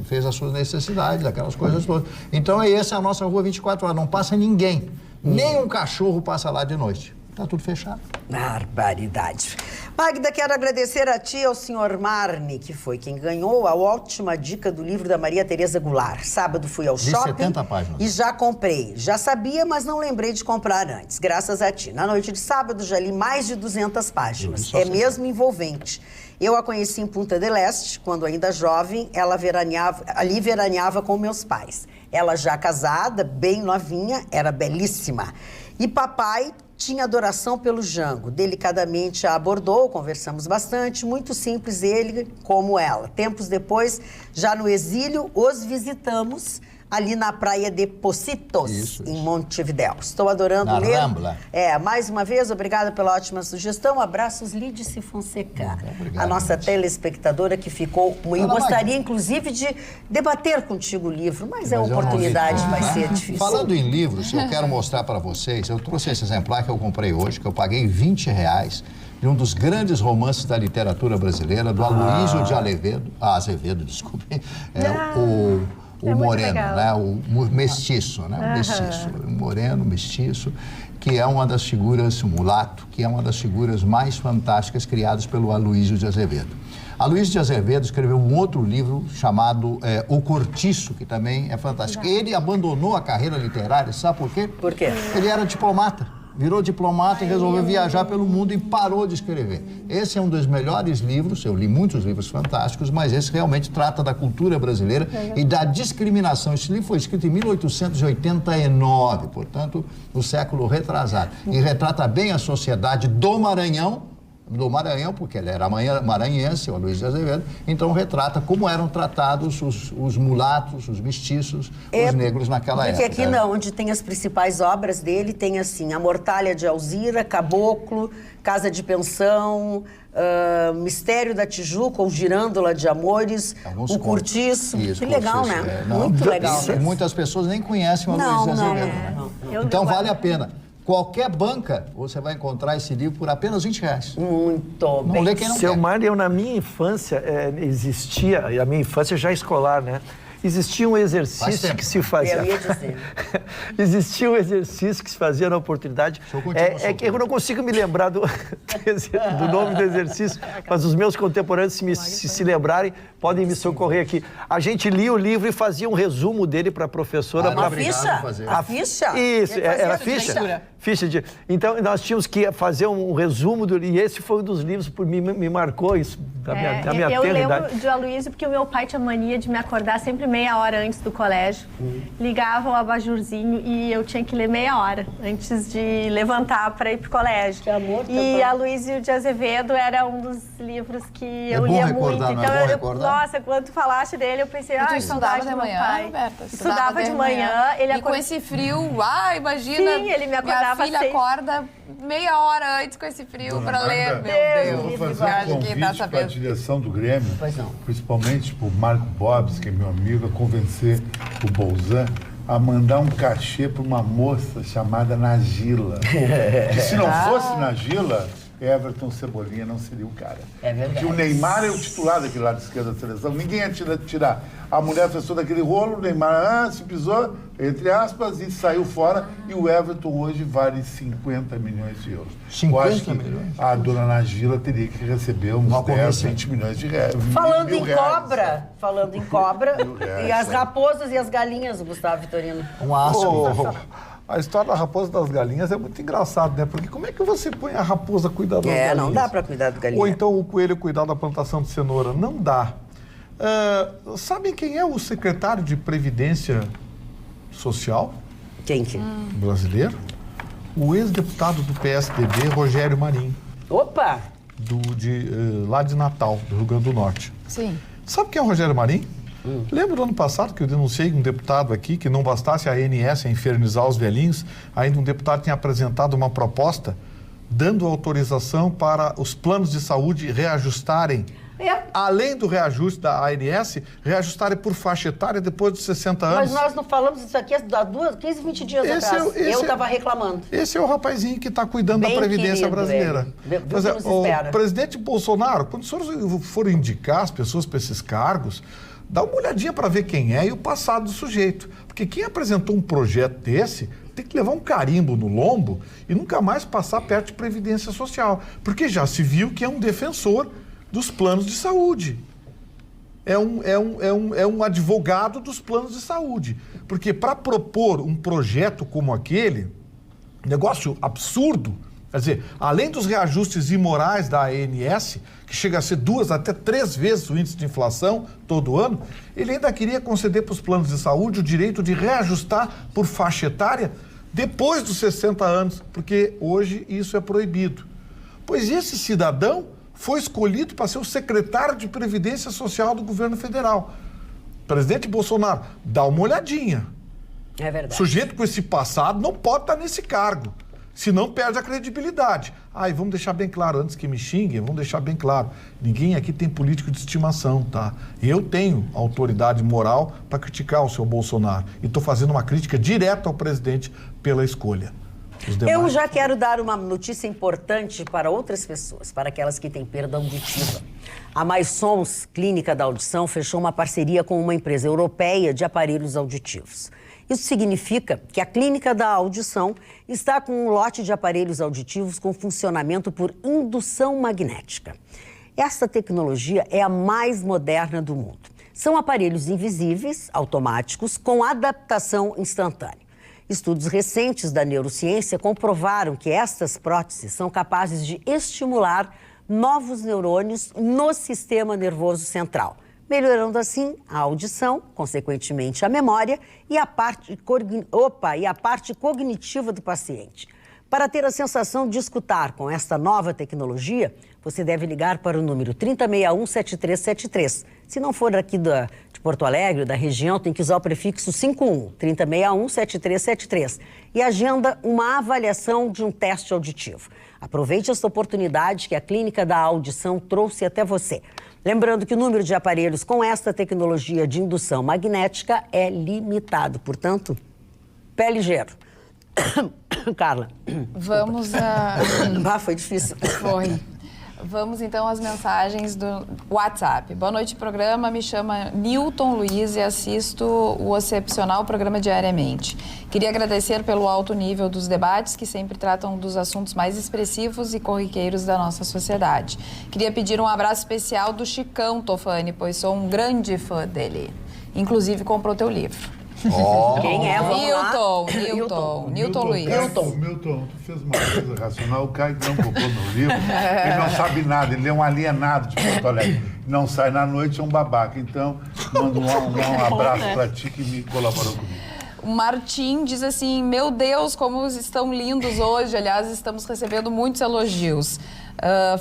fez as suas necessidades, aquelas coisas todas. Então, essa é a nossa Rua 24 Horas. Não passa ninguém. Nem um cachorro passa lá de noite. Tá tudo fechado. Barbaridade. Magda, quero agradecer a ti e ao senhor Marne, que foi quem ganhou a ótima dica do livro da Maria Tereza Goulart. Sábado fui ao shopping 70 páginas. E já comprei. Já sabia, mas não lembrei de comprar antes, graças a ti. Na noite de sábado já li mais de 200 páginas. É mesmo envolvente. Eu a conheci em Punta del Este, quando ainda jovem, ela veraneava com meus pais. Ela já casada, bem novinha, era belíssima. E papai tinha adoração pelo Jango. Delicadamente a abordou, conversamos bastante, muito simples ele como ela. Tempos depois, já no exílio, os visitamos ali na praia de Pocitos, em Montevidéu. Estou adorando ler. Rambla. Mais uma vez, obrigada pela ótima sugestão. Abraços, Lídice Fonseca, obrigado, a nossa telespectadora que ficou... Eu gostaria, inclusive, de debater contigo o livro, mas a oportunidade vai ser difícil. Falando em livros, eu quero mostrar para vocês, eu trouxe esse exemplar que eu comprei hoje, que eu paguei R$20, de um dos grandes romances da literatura brasileira, do Aloísio de Azevedo, desculpe, o moreno, né? O mestiço, né? O mestiço, o moreno, mestiço, que é uma das figuras, o mulato, que é uma das figuras mais fantásticas criadas pelo Aloísio de Azevedo. Aloísio de Azevedo escreveu um outro livro chamado O Cortiço, que também é fantástico. Ele abandonou a carreira literária, sabe por quê? Por quê? Ele era diplomata. Virou diplomata e resolveu viajar pelo mundo e parou de escrever. Esse é um dos melhores livros, eu li muitos livros fantásticos, mas esse realmente trata da cultura brasileira e da discriminação. Esse livro foi escrito em 1889, portanto, no século retrasado. E retrata bem a sociedade do Maranhão, porque ele era maranhense, o Aloísio de Azevedo, então retrata como eram tratados os mulatos, os mestiços, os negros naquela época. Porque aqui onde tem as principais obras dele, tem assim, A Mortalha de Alzira, Caboclo, Casa de Pensão, Mistério da Tijuca, ou Girândola de Amores, O Cortiço. Que legal, né? Muito legal. Muitas pessoas nem conhecem o Aloísio de Azevedo. Então vale a pena. Qualquer banca, você vai encontrar esse livro por apenas R$20. Muito bem. Não lê quem não Seu quer. Mário, eu na minha infância, existia, e a minha infância já escolar, né? Existia um exercício que se fazia. Eu ia dizer. Existia um exercício que se fazia na oportunidade. É que eu não consigo me lembrar do nome do exercício, mas os meus contemporâneos, se lembrarem, podem me socorrer aqui. A gente lia o livro e fazia um resumo dele para a professora. A ficha? A ficha? Isso, era ficha. Ficha de... Então, nós tínhamos que fazer um resumo e esse foi um dos livros que me marcou isso, da minha eu eternidade. lembro de Aloísio porque o meu pai tinha mania de me acordar sempre meia hora antes do colégio. Ligava o abajurzinho e eu tinha que ler meia hora antes de levantar para ir pro colégio. Que amor, e Aloísio de Azevedo era um dos livros que eu lia muito. Então, nossa, quando tu falaste dele, eu pensei, tu estudava de manhã, Roberta? Estudava de manhã. E com esse frio, imagina. Sim, ele me acordava. Minha filha acorda meia hora antes com esse frio para ler. Meu Deus. Eu vou fazer um convite para a direção do Grêmio, principalmente para o Marco Bobs, que é meu amigo, a convencer o Bolzan a mandar um cachê para uma moça chamada Nagila. Que se não fosse Nagila, Everton Cebolinha não seria o cara. É verdade. Porque o Neymar é o titular daquele lado esquerdo da seleção. Ninguém ia tirar. A mulher fez todo aquele rolo, o Neymar se pisou, entre aspas, e saiu fora. E o Everton hoje vale 50 milhões de euros. 50 milhões? A dona Nagila teria que receber uns 10, 20 milhões de reais. Falando em cobra, e as raposas e as galinhas, Gustavo Vitorino. Um aço. A história da raposa e das galinhas é muito engraçado, né? Porque como é que você põe a raposa a cuidar das galinhas? Não dá para cuidar do galinha. Ou então o coelho cuidar da plantação de cenoura. Não dá. Sabem quem é o secretário de Previdência Social? Quem que? Brasileiro? O ex-deputado do PSDB, Rogério Marinho. Opa! Lá de Natal, do Rio Grande do Norte. Sim. Sabe quem é o Rogério Marinho? Lembra do ano passado que eu denunciei um deputado aqui que não bastasse a ANS infernizar os velhinhos, ainda um deputado tinha apresentado uma proposta dando autorização para os planos de saúde reajustarem, além do reajuste da ANS, reajustarem por faixa etária depois dos 60 anos. Mas nós não falamos isso aqui há 15, 20 dias atrás. Eu estava reclamando. Esse é o rapazinho que está cuidando da Previdência brasileira. Mas o presidente Bolsonaro, quando os senhores forem indicar as pessoas para esses cargos, dá uma olhadinha para ver quem é e o passado do sujeito. Porque quem apresentou um projeto desse tem que levar um carimbo no lombo e nunca mais passar perto de Previdência Social. Porque já se viu que é um defensor dos planos de saúde. É um advogado dos planos de saúde. Porque para propor um projeto como aquele, negócio absurdo, quer dizer, além dos reajustes imorais da ANS, que chega a ser 2 até 3 vezes o índice de inflação todo ano, ele ainda queria conceder para os planos de saúde o direito de reajustar por faixa etária depois dos 60 anos, porque hoje isso é proibido. Pois esse cidadão foi escolhido para ser o secretário de Previdência Social do governo federal. Presidente Bolsonaro, dá uma olhadinha. É verdade. Sujeito com esse passado não pode estar nesse cargo, senão perde a credibilidade. E vamos deixar bem claro, antes que me xinguem, vamos deixar bem claro, ninguém aqui tem político de estimação, tá? Eu tenho autoridade moral para criticar o seu Bolsonaro e estou fazendo uma crítica direta ao presidente pela escolha. Eu já quero dar uma notícia importante para outras pessoas, para aquelas que têm perda auditiva. A Mais Sons Clínica da Audição fechou uma parceria com uma empresa europeia de aparelhos auditivos. Isso significa que a Clínica da Audição está com um lote de aparelhos auditivos com funcionamento por indução magnética. Esta tecnologia é a mais moderna do mundo. São aparelhos invisíveis, automáticos, com adaptação instantânea. Estudos recentes da neurociência comprovaram que estas próteses são capazes de estimular novos neurônios no sistema nervoso central, melhorando assim a audição, consequentemente a memória e a parte cognitiva do paciente. Para ter a sensação de escutar com esta nova tecnologia, você deve ligar para o número 3061-7373. Se não for aqui de Porto Alegre, da região, tem que usar o prefixo 51, 3061-7373. E agenda uma avaliação de um teste auditivo. Aproveite esta oportunidade que a Clínica da Audição trouxe até você. Lembrando que o número de aparelhos com esta tecnologia de indução magnética é limitado. Portanto, pé ligeiro. Carla. Vamos a... foi difícil. Foi. Vamos então às mensagens do WhatsApp. Boa noite, programa. Me chama Newton Luiz e assisto o excepcional programa diariamente. Queria agradecer pelo alto nível dos debates que sempre tratam dos assuntos mais expressivos e corriqueiros da nossa sociedade. Queria pedir um abraço especial do Chicão Tofani, pois sou um grande fã dele. Inclusive comprou teu livro. Quem é? Newton Luiz. Milton, tu fez uma coisa racional. O cara que não comprou meu livro, ele não sabe nada, ele é um alienado de Porto Alegre. Não sai na noite, é um babaca. Então, mando um abraço pra ti que me colaborou comigo. O Martim diz assim, meu Deus, como estão lindos hoje. Aliás, estamos recebendo muitos elogios.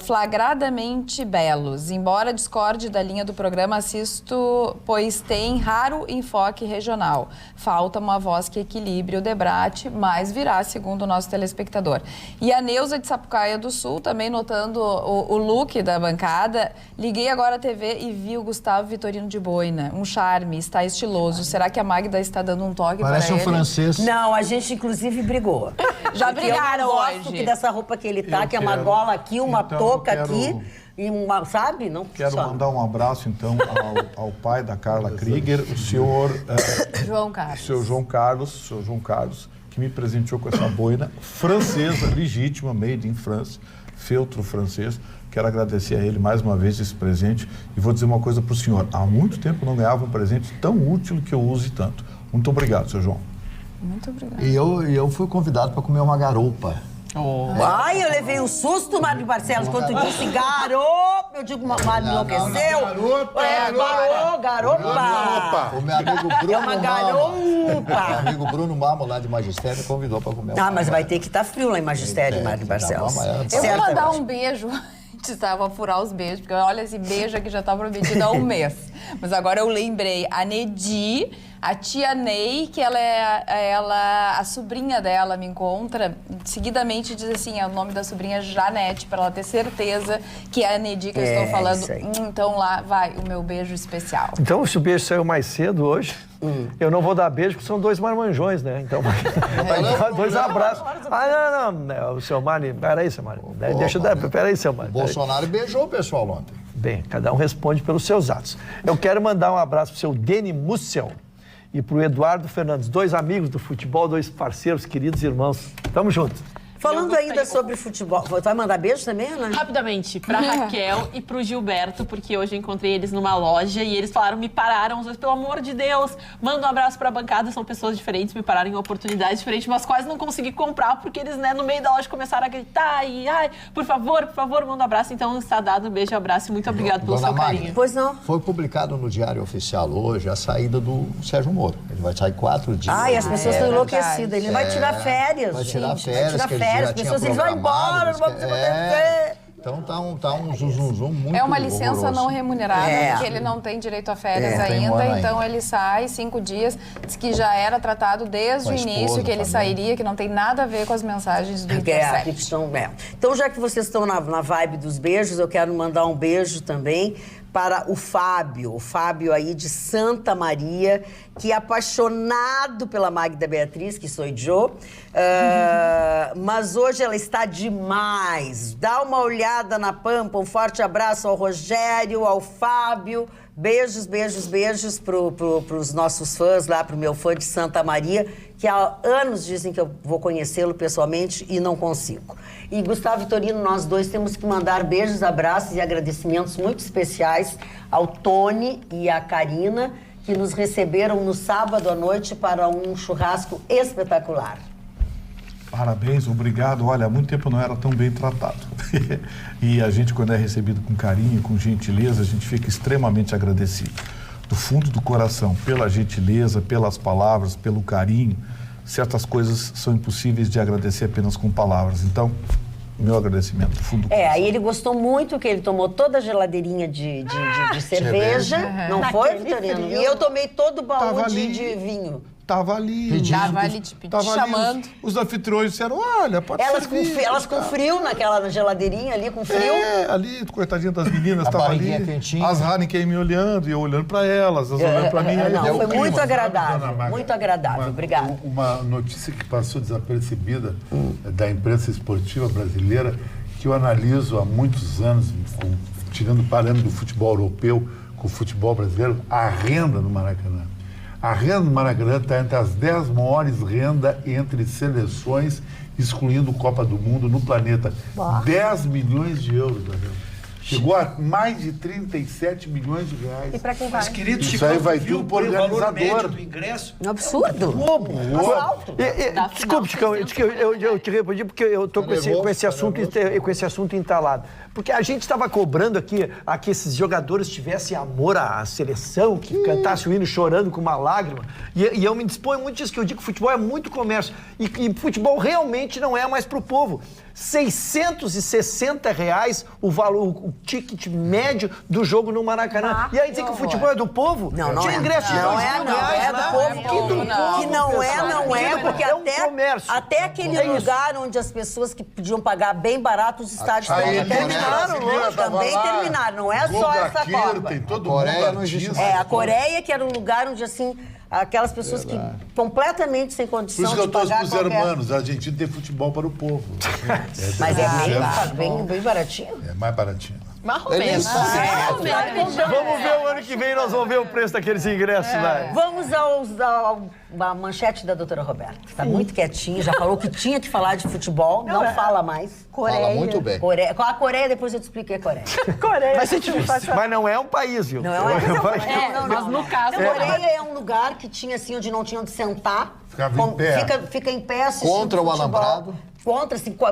Flagradamente belos. Embora discorde da linha do programa, assisto, pois tem raro enfoque regional. Falta uma voz que equilibre o debate, mas virá, segundo o nosso telespectador. E a Neuza de Sapucaia do Sul, também notando o look da bancada. Liguei agora a TV e vi o Gustavo Vitorino de Boina. Um charme, está estiloso. Será que a Magda está dando um toque para ele? Parece um francês. Não, a gente inclusive brigou. Já brigaram eu hoje. gosto que dessa roupa que ele tá, que é uma gola aqui, uma touca aqui e uma, sabe? Não quero funciona. mandar um abraço, então, ao pai da Carla Krieger, o senhor... João Carlos. O senhor João Carlos, que me presenteou com essa boina francesa, legítima, made in France, feltro francês. Quero agradecer a ele mais uma vez esse presente e vou dizer uma coisa para o senhor. Há muito tempo eu não ganhava um presente tão útil que eu use tanto. Muito obrigado, seu João. Muito obrigada. E eu fui convidado para comer uma garoupa. Ai, eu levei um susto, Mário Barcelos, quando tu disse garoto. Eu digo, Mário enlouqueceu. Garopa. O meu amigo Bruno É uma garopa. Meu amigo Bruno Mamo, lá de Magistério, convidou para comer uma mas vai ter que estar frio lá em Magistério, Mário Barcelos. Eu vou mandar um beijo estava a furar os beijos, porque olha, esse beijo aqui já tá prometido há um mês. Mas agora eu lembrei, a Nedi, a tia Ney, que a sobrinha dela me encontra, seguidamente diz assim, o nome da sobrinha é Janete, para ela ter certeza que é a Nedi que eu estou falando. Então lá vai o meu beijo especial. Então, se o beijo saiu mais cedo hoje, eu não vou dar beijo, porque são 2 marmanjões, né? Então, vai dar 2 abraços. Não, o seu Mari, peraí, seu Mari. Deixa eu dar, peraí, seu Mari. Bolsonaro beijou o pessoal ontem. Bem, cada um responde pelos seus atos. Eu quero mandar um abraço pro seu Deni Mussel e pro Eduardo Fernandes, 2 amigos do futebol, 2 parceiros, queridos irmãos. Tamo junto. Falando ainda sobre futebol, tu vai mandar beijo também, Ana? Rapidamente, pra Raquel e pro Gilberto, porque hoje eu encontrei eles numa loja e eles falaram, me pararam, os dois, pelo amor de Deus, manda um abraço pra bancada, são pessoas diferentes, me pararam em oportunidades diferentes, mas quase não consegui comprar, porque eles, né, no meio da loja começaram a gritar e, ai, por favor, manda um abraço. Então, está dado um beijo e abraço e muito obrigado pelo seu carinho. Pois não. Foi publicado no Diário Oficial hoje a saída do Sérgio Moro. Ele vai sair 4 dias. Ai, as pessoas estão enlouquecidas. Ele vai tirar férias. Vai tirar gente. férias. Vai tirar férias. As pessoas eles vão embora, não vão poder ver. Então tá um zum muito É uma licença horroroso. não remunerada, porque ele não tem direito a férias então ele sai 5 dias, diz que já era tratado desde o início, que ele sairia, que não tem nada a ver com as mensagens do Intercept. Então, já que vocês estão na vibe dos beijos, eu quero mandar um beijo também para o Fábio aí de Santa Maria, que é apaixonado pela Magda Beatriz, que sou eu, mas hoje ela está demais. Dá uma olhada na Pampa, um forte abraço ao Rogério, ao Fábio, beijos pros nossos fãs lá, pro meu fã de Santa Maria, que há anos dizem que eu vou conhecê-lo pessoalmente e não consigo. E Gustavo Vitorino, nós dois temos que mandar beijos, abraços e agradecimentos muito especiais ao Tony e à Karina, que nos receberam no sábado à noite para um churrasco espetacular. Parabéns, obrigado. Olha, há muito tempo eu não era tão bem tratado. E a gente, quando é recebido com carinho, com gentileza, a gente fica extremamente agradecido. Do fundo do coração, pela gentileza, pelas palavras, pelo carinho. Certas coisas são impossíveis de agradecer apenas com palavras. Então, meu agradecimento do fundo do coração. Aí ele gostou muito que ele tomou toda a geladeirinha de cerveja. Não foi, Vitorino? E eu tomei todo o baú de vinho. Tava ali. Tava ali te chamando. Os anfitriões disseram, olha, pode servir. Elas com frio naquela geladeirinha ali, com frio. Ali, coitadinha das meninas, tava ali. Quentinha. As Heineken me olhando e eu olhando pra elas, elas olhando pra mim. Foi muito agradável, muito agradável. Obrigada. Uma notícia que passou desapercebida da imprensa esportiva brasileira, que eu analiso há muitos anos, tirando o parâmetro do futebol europeu com o futebol brasileiro, a renda no Maracanã. A renda do Maracanã está entre as 10 maiores rendas entre seleções, excluindo Copa do Mundo no planeta. 10 milhões de euros da renda. Chegou a mais de 37 milhões de reais. E para quem vai? Isso aí vai tudo por organizador. Do ingresso. Um absurdo. Desculpe, Chicão, eu te respondi porque eu estou com esse assunto entalado. Porque a gente estava cobrando aqui que esses jogadores tivessem amor à seleção, que cantassem o hino chorando com uma lágrima. E eu me disponho muito disso, que eu digo que futebol é muito comércio. E futebol realmente não é mais para o povo. R$660 o valor, o ticket médio do jogo no Maracanã. E aí dizer que o futebol é do povo? Não Tinha é. ingresso de Não R$2.000. é do povo. Que não é, porque até aquele lugar onde as pessoas que podiam pagar bem barato, os estádios também terminaram. Não é só essa Copa. Tem todo mundo artista. A Coreia, que era um lugar onde, assim, aquelas pessoas que completamente sem condição Por isso que eu de pagar torço pros hermanos, a Argentina tem futebol para o povo. Mas é bem baratinho. É mais baratinho. Marromeno. Vamos ver o ano que vem, nós vamos ver o preço daqueles ingressos lá. Vamos à manchete da doutora Roberta. Está muito quietinha, já falou que tinha que falar de futebol, não fala mais. Coreia. Fala muito bem. A Coreia, depois eu te explico o que é Coreia. Vai ser difícil. Mas não é um país, viu? Não, Mas no caso... A Coreia é um lugar que tinha assim, onde não tinha onde sentar. Ficava em pé. Fica em pé assistindo Contra o futebol. alambrado.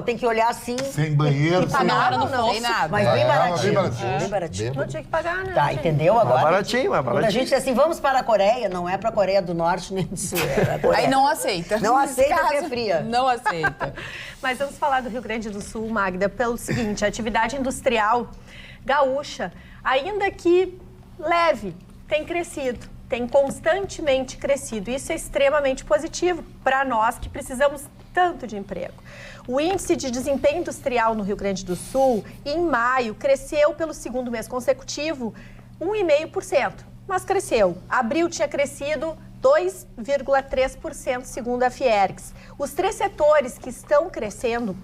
tem que olhar assim. Sem banheiro, E pagar ou não? Sem nada. Mas bem baratinho. bem Bem baratinho. Não tinha que pagar, né? Tá, entendeu agora? baratinho, mais Quando a baratinho. gente diz assim, vamos para a Coreia, não é para a Coreia do Norte nem do Sul. É a Coreia. Aí não aceita. Não Nesse aceita caso, porque é fria. Não aceita. Mas vamos falar do Rio Grande do Sul, Magda, pelo seguinte, a atividade industrial gaúcha, ainda que leve, tem crescido, tem constantemente crescido. Isso é extremamente positivo para nós que precisamos tanto de emprego. O índice de desempenho industrial no Rio Grande do Sul, em maio, cresceu pelo segundo mês consecutivo 1,5%, mas cresceu. Abril tinha crescido 2,3%, segundo a Fiergs. Os 3 setores que estão crescendo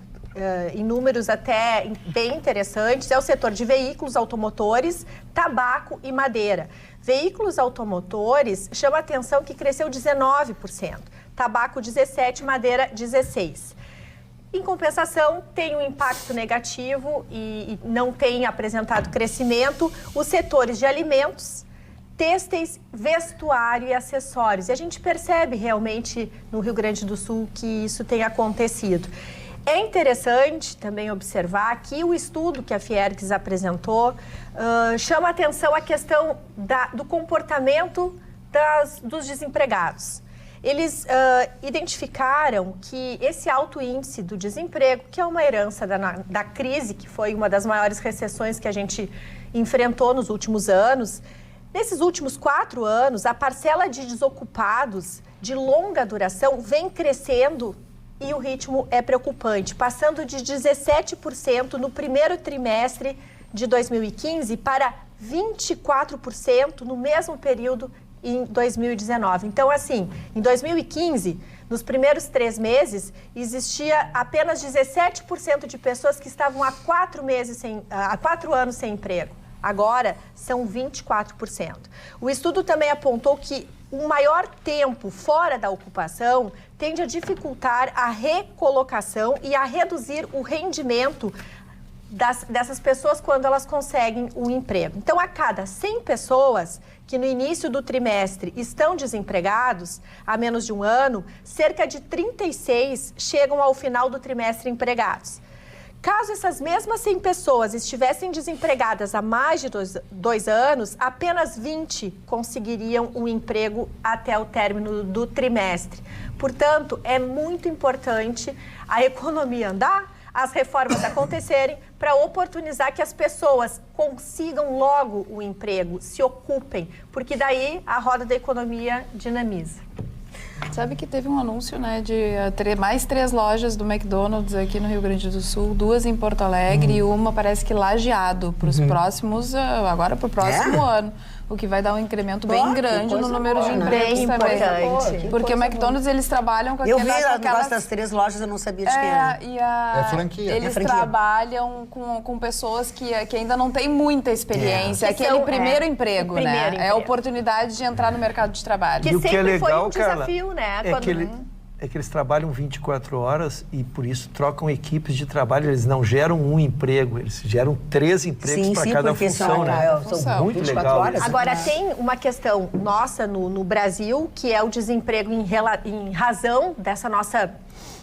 em números até bem interessantes é o setor de veículos automotores, tabaco e madeira. Veículos automotores chama a atenção que cresceu 19%, tabaco 17%, madeira 16%. Em compensação, tem um impacto negativo e não tem apresentado crescimento os setores de alimentos, têxteis, vestuário e acessórios. E a gente percebe realmente no Rio Grande do Sul que isso tem acontecido. É interessante também observar que o estudo que a Fiergs apresentou chama a atenção a questão do comportamento dos desempregados. Eles identificaram que esse alto índice do desemprego, que é uma herança da crise, que foi uma das maiores recessões que a gente enfrentou nos últimos anos, nesses últimos 4 anos, a parcela de desocupados de longa duração vem crescendo e o ritmo é preocupante, passando de 17% no primeiro trimestre de 2015 para 24% no mesmo período em 2019. Então, assim, em 2015, nos primeiros 3 meses, existia apenas 17% de pessoas que estavam há 4 anos sem emprego. Agora, são 24%. O estudo também apontou que o maior tempo fora da ocupação tende a dificultar a recolocação e a reduzir o rendimento dessas pessoas quando elas conseguem um emprego. Então, a cada 100 pessoas que no início do trimestre estão desempregados, há menos de um ano, cerca de 36 chegam ao final do trimestre empregados. Caso essas mesmas 100 pessoas estivessem desempregadas há mais de 2 anos, apenas 20 conseguiriam um emprego até o término do trimestre. Portanto, é muito importante a economia andar, as reformas acontecerem, para oportunizar que as pessoas consigam logo o emprego, se ocupem, porque daí a roda da economia dinamiza. Sabe que teve um anúncio, né, de mais 3 lojas do McDonald's aqui no Rio Grande do Sul, 2 em Porto Alegre e uma parece que Lajeado para os próximos, agora para o próximo ano. O que vai dar um incremento bem grande no número de empregos bem também. importante. Porque o McDonald's, eles trabalham com Eu aquelas... vi o negócio das 3 lojas, eu não sabia de quem era. É franquia. Eles É franquia. trabalham com pessoas que ainda não têm muita experiência. Que Aquele são, primeiro emprego, o primeiro né? emprego. É a oportunidade de entrar no mercado de trabalho. Que E o que é sempre foi legal, um desafio, né? É Quando- que eles trabalham 24 horas e, por isso, trocam equipes de trabalho. Eles não geram um emprego, eles geram 3 empregos para cada porque função, né? são Muito 24 legal. horas. Agora, tem uma questão nossa no Brasil, que é o desemprego em razão dessa nossa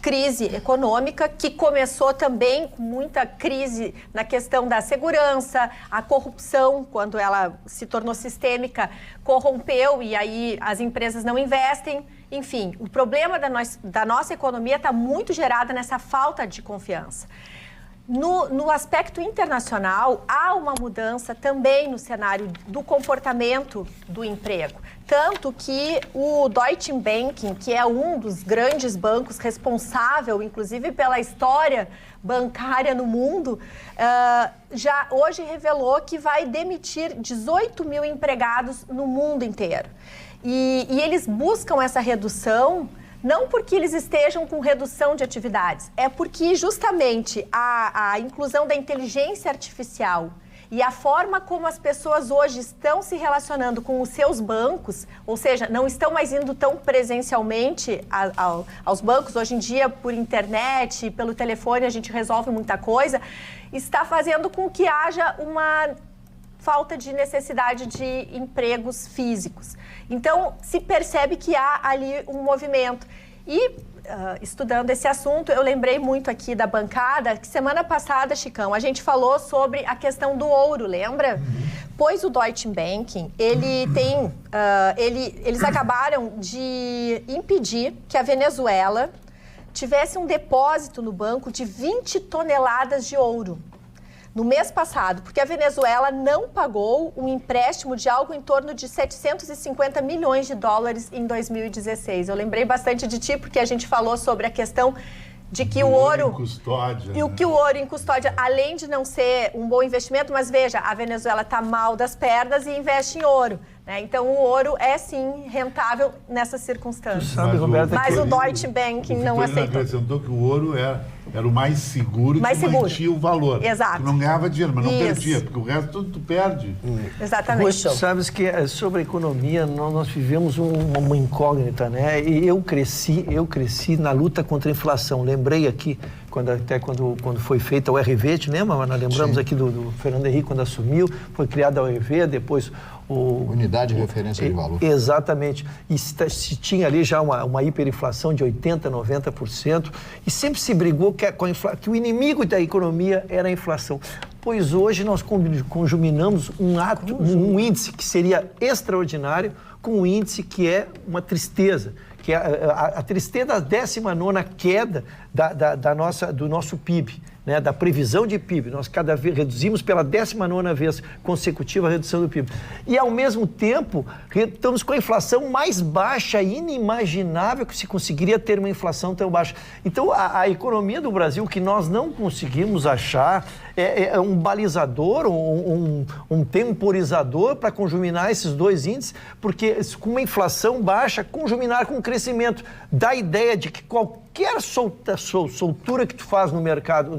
crise econômica, que começou também com muita crise na questão da segurança, a corrupção, quando ela se tornou sistêmica, corrompeu e aí as empresas não investem. Enfim, o problema da nossa economia está muito gerada nessa falta de confiança. No aspecto internacional, há uma mudança também no cenário do comportamento do emprego. Tanto que o Deutsche Bank, que é um dos grandes bancos responsável, inclusive, pela história bancária no mundo, já hoje revelou que vai demitir 18 mil empregados no mundo inteiro. E eles buscam essa redução não porque eles estejam com redução de atividades, é porque justamente a inclusão da inteligência artificial e a forma como as pessoas hoje estão se relacionando com os seus bancos, ou seja, não estão mais indo tão presencialmente aos bancos, hoje em dia por internet, pelo telefone a gente resolve muita coisa, está fazendo com que haja uma falta de necessidade de empregos físicos. Então, se percebe que há ali um movimento. E estudando esse assunto, eu lembrei muito aqui da bancada que semana passada, Chicão, a gente falou sobre a questão do ouro, lembra? Pois o Deutsche Bank, eles acabaram de impedir que a Venezuela tivesse um depósito no banco de 20 toneladas de ouro no mês passado, porque a Venezuela não pagou um empréstimo de algo em torno de 750 milhões de dólares em 2016. Eu lembrei bastante de ti, porque a gente falou sobre a questão de que o ouro em custódia, e o que o ouro em custódia, além de não ser um bom investimento, mas veja, a Venezuela está mal das pernas e investe em ouro, né? Então o ouro é sim rentável nessas circunstâncias. Sabe, Roberta, mas o Deutsche Bank não aceitou. Acrescentou que o ouro era o mais seguro, que mantinha o valor. Exato. Tu não ganhava dinheiro, mas não perdia, porque o resto tudo tu perde. Exatamente. Sabes que sobre a economia nós vivemos uma incógnita, né? E eu cresci na luta contra a inflação. Lembrei aqui, quando foi feita o RV, te lembra? Nós lembramos aqui do Fernando Henrique quando assumiu, foi criada a RV, depois Unidade de referência de valor. Exatamente. E se tinha ali já uma hiperinflação de 80%, 90%, e sempre se brigou que o inimigo da economia era a inflação. Pois hoje nós conjuminamos um índice que seria extraordinário com um índice que é uma tristeza, que é a tristeza da 19ª queda do nosso PIB. Né, da previsão de PIB, nós cada vez reduzimos pela 19ª vez consecutiva a redução do PIB. E, ao mesmo tempo, estamos com a inflação mais baixa, inimaginável que se conseguiria ter uma inflação tão baixa. Então, a economia do Brasil, que nós não conseguimos achar, é um balizador, um temporizador para conjuminar esses dois índices, porque com uma inflação baixa, conjuminar com um crescimento, dá a ideia de que qualquer soltura que tu faz no mercado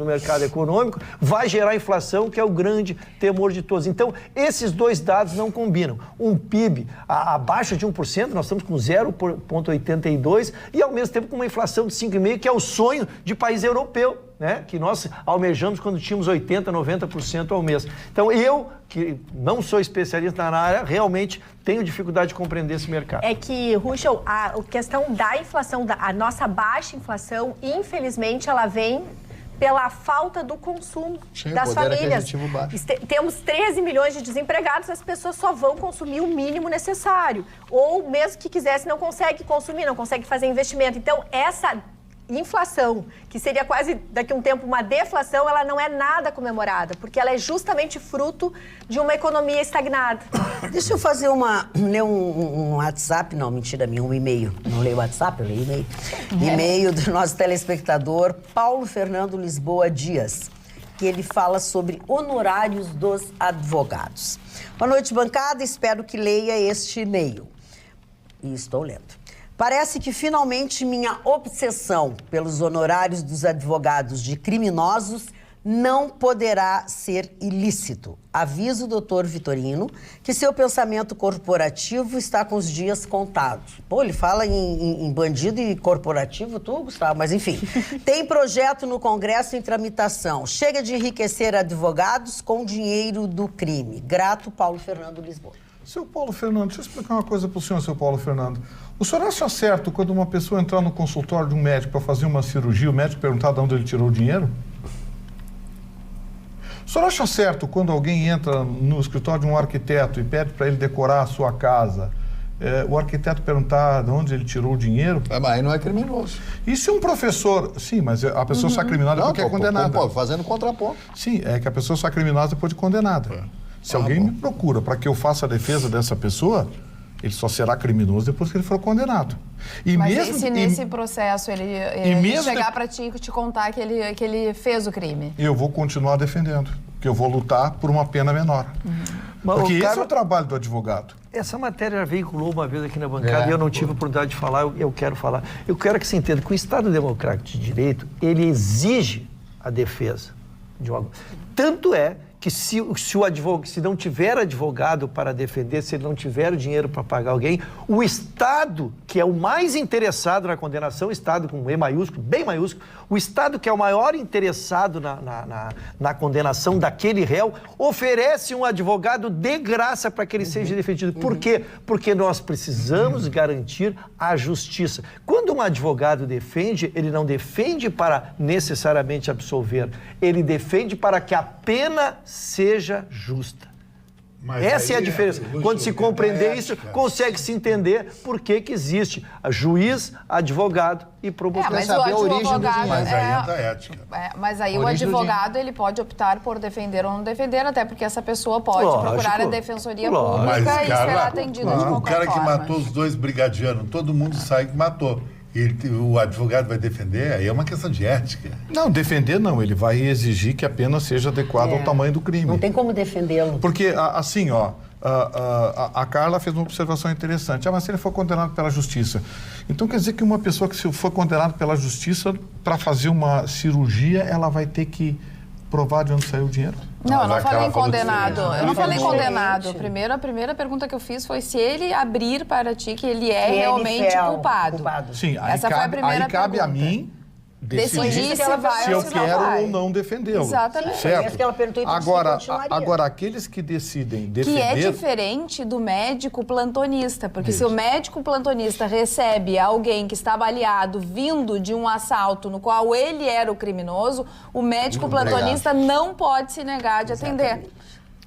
econômico vai gerar inflação, que é o grande temor de todos. Então, esses dois dados não combinam. Um PIB abaixo de 1%, nós estamos com 0,82%, e ao mesmo tempo com uma inflação de 5,5%, que é o sonho de país europeu, né? Que nós almejamos quando tínhamos 80%, 90% ao mês. Então, eu, que não sou especialista na área, realmente tenho dificuldade de compreender esse mercado. É que, Ruschel, a questão da inflação, a nossa baixa inflação, infelizmente, ela vem pela falta do consumo das famílias. Temos 13 milhões de desempregados, as pessoas só vão consumir o mínimo necessário. Ou mesmo que quisesse, não consegue consumir, não consegue fazer investimento. Então, essa inflação, que seria quase daqui a um tempo uma deflação, ela não é nada comemorada, porque ela é justamente fruto de uma economia estagnada. Deixa eu ler um WhatsApp, não, mentira minha, um e-mail. Não leio WhatsApp, eu leio e-mail. E-mail do nosso telespectador, Paulo Fernando Lisboa Dias, que ele fala sobre honorários dos advogados. Boa noite, bancada, espero que leia este e-mail. E estou lendo. Parece que finalmente minha obsessão pelos honorários dos advogados de criminosos não poderá ser ilícito. Aviso o doutor Vitorino que seu pensamento corporativo está com os dias contados. Pô, ele fala em bandido e corporativo, tu, Gustavo, mas enfim. Tem projeto no Congresso em tramitação. Chega de enriquecer advogados com dinheiro do crime. Grato, Paulo Fernando Lisboa. Seu Paulo Fernando, deixa eu explicar uma coisa para o senhor, seu Paulo Fernando. O senhor acha certo quando uma pessoa entrar no consultório de um médico para fazer uma cirurgia, o médico perguntar de onde ele tirou o dinheiro? O senhor acha certo quando alguém entra no escritório de um arquiteto e pede para ele decorar a sua casa, o arquiteto perguntar de onde ele tirou o dinheiro? Mas aí não é criminoso. E se um professor... Sim, mas a pessoa só é criminosa porque é condenada. Fazendo contraponto. Sim, é que a pessoa só é criminosa depois de condenada. Se alguém me procura para que eu faça a defesa dessa pessoa, ele só será criminoso depois que ele for condenado. Mas se nesse processo ele chegar para ti e te contar que ele fez o crime? Eu vou continuar defendendo, que eu vou lutar por uma pena menor. Porque esse é o trabalho do advogado. Essa matéria já veiculou uma vez aqui na bancada e eu não tive a oportunidade de falar, eu quero falar. Eu quero que você entenda que o Estado Democrático de Direito, ele exige a defesa de um... Tanto é que se não tiver advogado para defender, se ele não tiver o dinheiro para pagar alguém, o Estado, que é o mais interessado na condenação, o Estado com E maiúsculo, bem maiúsculo, o Estado que é o maior interessado na condenação daquele réu, oferece um advogado de graça para que ele seja defendido. Por quê? Porque nós precisamos garantir a justiça. Quando um advogado defende, ele não defende para necessariamente absolver, ele defende para que a pena seja justa. Mas essa é a diferença. Quando se compreender isso, consegue-se entender por que existe juiz, advogado e promotor. Mas saber a origem do dinheiro. Mas aí entra a ética. Mas aí o Origem do advogado ele pode optar por defender ou não defender, até porque essa pessoa pode procurar a defensoria pública Mas, e ser atendida de qualquer forma. O cara que matou os 2 brigadianos, todo mundo sabe que matou. O advogado vai defender, aí é uma questão de ética. Não, defender não. Ele vai exigir que a pena seja adequada ao tamanho do crime. Não tem como defendê-lo. Porque, assim, a Carla fez uma observação interessante. Mas se ele for condenado pela justiça. Então quer dizer que uma pessoa que se for condenada pela justiça para fazer uma cirurgia, ela vai ter que provar de onde saiu o dinheiro? Não, eu não falei em condenado. diferente. Eu não falei em Diferente. condenado. A primeira pergunta que eu fiz foi se ele abrir para ti que ele é Que ele realmente é o culpado. Sim, aí Essa foi a primeira cabe a pergunta. mim Decidir se vai se ou eu se não quero vai. ou não defendê-lo. Exatamente. Certo? É isso que ela perguntou, então, agora, se continuaria. agora, aqueles que decidem defender... Que é diferente do médico plantonista, porque se o médico plantonista recebe alguém que está baleado vindo de um assalto no qual ele era o criminoso, o médico plantonista não pode se negar de atender.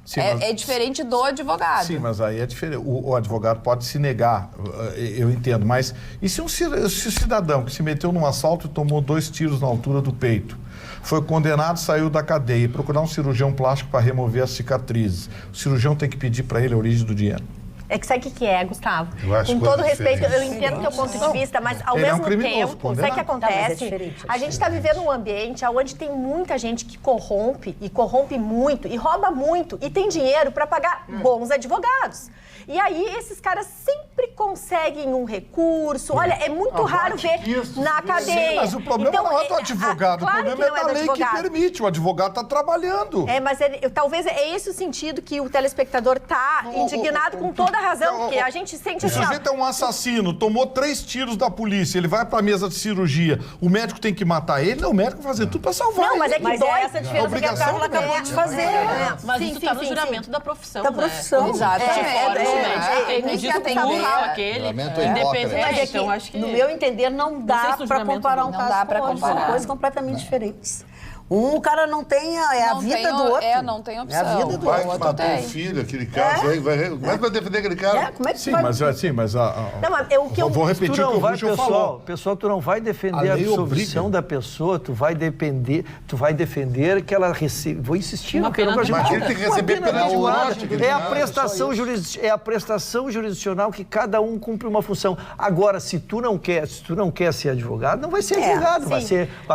Sim, É diferente do advogado. Sim, mas aí é diferente. O advogado pode se negar, eu entendo, mas e se um cidadão que se meteu num assalto e tomou 2 tiros na altura do peito, foi condenado, saiu da cadeia e procurar um cirurgião plástico para remover as cicatrizes, o cirurgião tem que pedir para ele a origem do dinheiro? É que sabe o que é, Gustavo? Eu acho Com coisa todo respeito, eu diferente. entendo o teu ponto de vista, mas ao Ele é um mesmo criminoso, tempo, sabe o que condenado. Não, mas é acontece? diferente, é A gente está vivendo um ambiente onde tem muita gente que corrompe, e corrompe muito, e rouba muito, e tem dinheiro para pagar bons advogados. E aí, esses caras sempre conseguem um recurso. Olha, é muito raro ver na cadeia. Sim, mas o problema Então, não é do advogado, claro o problema que é não da do lei que advogado. permite, o advogado está trabalhando. É, mas talvez é esse o sentido que o telespectador tá indignado com toda a razão, porque a gente sente O assim, ó, sujeito é um assassino, tomou 3 tiros da polícia, ele vai para a mesa de cirurgia, o médico tem que matar ele? Não, o médico vai fazer tudo para salvar Não, mas ele. é que Mas dói. é essa a diferença que a obrigação Carla acabou de fazer. Mas Sim, isso sim, está no sim, juramento sim. da profissão, Da né? profissão. Exatamente. Fora o médico tem tem um que dito atender. com aquele, Juramento independente. Mas é que, Então, acho que... no meu entender, não sei dá se no para juramento comparar um não caso dá com pra o outro. São comparar. coisas completamente diferentes. Um cara não tem a Não vida tem do outro. não tem É a opção. vida do O pai outro. que matou o tem. filho, aquele caso aí, como é que vai defender aquele cara? Como é que Sim, vai... mas Não, mas o que eu... vou repetir o que o Richard falou. Pessoal, tu não vai defender A a lei absolvição obriga. da pessoa, tu vai defender que ela receba. Vou insistir, Uma não quero pena de Mas ele tem que receber pena de morte. É a prestação jurisdicional que cada um cumpre uma função. Agora, se tu não quer ser advogado, não vai ser advogado, vai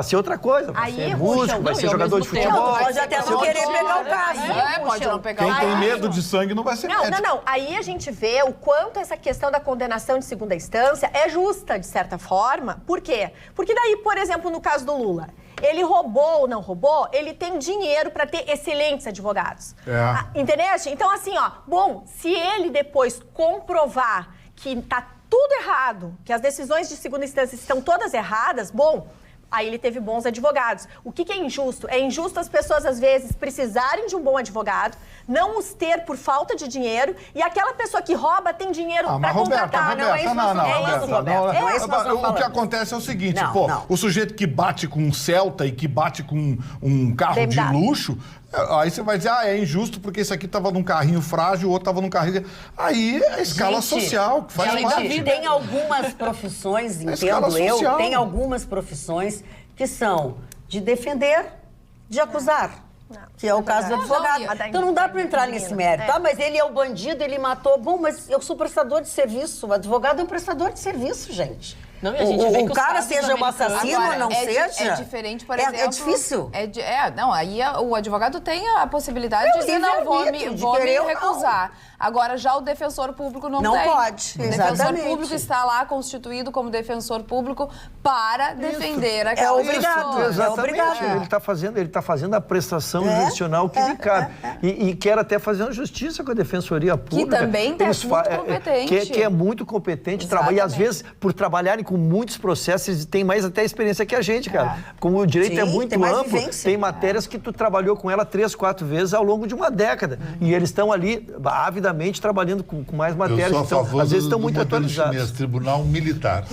ser outra coisa, vai Aí, ser Ruxa, músico, não, vai e ser ao jogador de mesmo tempo, futebol. Não, pode até não querer pegar o caso. Pode não pegar Quem o tem caso. medo de sangue não vai ser médico. Não. Aí a gente vê o quanto essa questão da condenação de segunda instância é justa, de certa forma. Por quê? Porque daí, por exemplo, no caso do Lula, ele roubou ou não roubou, ele tem dinheiro para ter excelentes advogados. Entendeste? Então, assim, bom, se ele depois comprovar que tá tudo errado, que as decisões de segunda instância estão todas erradas, bom, aí ele teve bons advogados. O que é injusto? É injusto as pessoas, às vezes, precisarem de um bom advogado, não os ter por falta de dinheiro, e aquela pessoa que rouba tem dinheiro para Mas contratar. não é isso que nós estamos falando, Roberto. Não é isso que nós estamos O que falando. acontece é o seguinte, Não, pô, não. o sujeito que bate com um Celta e que bate com um carro de BMW. luxo, aí você vai dizer, é injusto porque esse aqui tava num carrinho frágil, o outro tava num carrinho... Aí é a escala social, que faz parte. Gente, tem algumas profissões, escala entendo eu, social. tem algumas profissões que são de defender, de acusar. Que é o caso do advogado. Então não dá para entrar nesse mérito. Ah, mas ele é o bandido, ele matou. Bom, mas eu sou prestador de serviço. O advogado é um prestador de serviço, gente. Não, e a gente vê que o os cara casos seja um americanos- assassino ou não é seja. É diferente, por exemplo... É difícil. Não, aí o advogado tem a possibilidade de dizer, não, vou me querer ou não. recusar. Agora, já o defensor público não tem. Pode, O defensor exatamente. público está lá constituído como defensor público para defender aquela É obrigado. pessoa. Exatamente. obrigado. Ele está fazendo a prestação jurisdicional que lhe cabe. E quer até fazer uma justiça com a Defensoria Pública. também é muito competente. Que é muito competente. E às vezes, por trabalharem com muitos processos, eles têm mais até experiência que a gente, cara. Como o direito é muito tem mais amplo, vivência. tem matérias que tu trabalhou com ela 3, 4 vezes ao longo de uma década. E eles estão ali, avidamente, trabalhando com mais matérias. Eu sou a Então, favor às vezes do estão muito modelo atualizados. chinês, tribunal militar.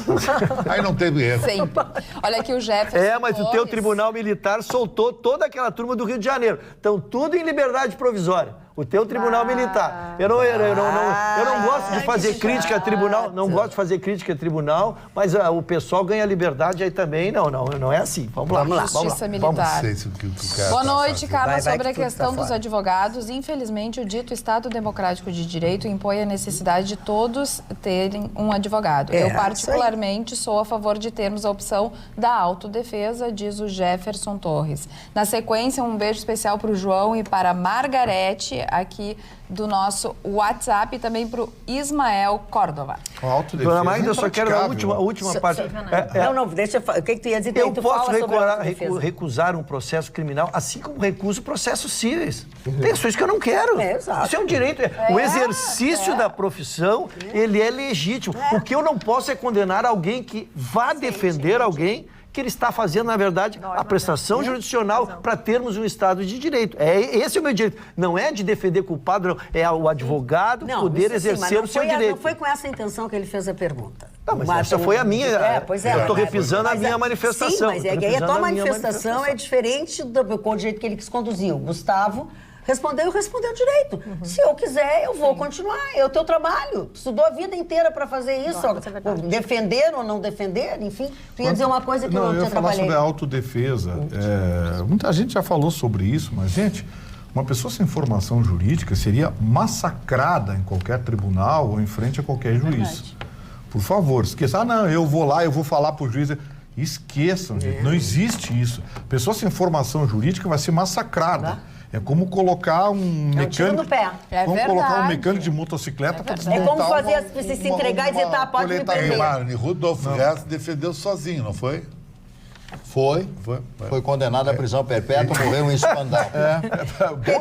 Aí não teve erro. Sempre. Olha aqui o Jefferson Mas o teu Torres. tribunal militar soltou toda aquela turma do Rio de Janeiro. Estão tudo em liberdade provisória. O teu tribunal militar. Eu não gosto de fazer crítica a tribunal, não gosto de fazer crítica a tribunal, mas o pessoal ganha liberdade aí também. Não é assim. Vamos lá. Justiça militar. Não sei se o que o cara Boa tá noite, fazendo. Carla. Vai Sobre que a tudo questão tá dos fora. advogados, infelizmente, o dito Estado Democrático de Direito impõe a necessidade de todos terem um advogado. Eu, particularmente, sou a favor de termos a opção da autodefesa, diz o Jefferson Torres. Na sequência, um beijo especial para o João e para a Margarete, aqui do nosso WhatsApp, e também para o Ismael Córdova. Dona Magda, eu só quero a última parte. Não, deixa eu falar. O que tu ia dizer? Eu Tu posso fala sobre a autodefesa. recusar um processo criminal, assim como recuso processos cíveis. Tem ações que eu não quero. Exato. Isso é um direito. O exercício da profissão, ele é legítimo. O que eu não posso é condenar alguém que vá defender alguém que ele está fazendo, na verdade, a prestação jurisdicional para termos um Estado de Direito. Esse é o meu direito. Não é de defender culpado, não. É o advogado poder exercer o seu direito. Não foi com essa intenção que ele fez a pergunta. Não, mas essa foi a minha. Eu estou repisando a minha manifestação. Sim, mas aí a tua manifestação é diferente do jeito que ele quis conduzir. O Gustavo respondeu direito. Se eu quiser, eu vou continuar. É o teu trabalho. Estudou a vida inteira para fazer isso. Defender ou não defender, enfim. Tu ia dizer uma coisa que eu não tinha trabalhado. Eu ia falar sobre a autodefesa. Muita gente já falou sobre isso, mas, gente, uma pessoa sem formação jurídica seria massacrada em qualquer tribunal ou em frente a qualquer juiz. Por favor, esqueça. Eu vou lá, eu vou falar para o juiz. Esqueçam, gente. Não existe isso. Pessoa sem formação jurídica vai ser massacrada. É como colocar um mecânico... tiro no pé. Colocar um mecânico de motocicleta para desmontar como fazer as pessoas se entregar e dizer, tá, pode me prender. Marne, Rudolf Hess defendeu sozinho, não foi? Foi condenado à prisão perpétua, morreu em Spandau.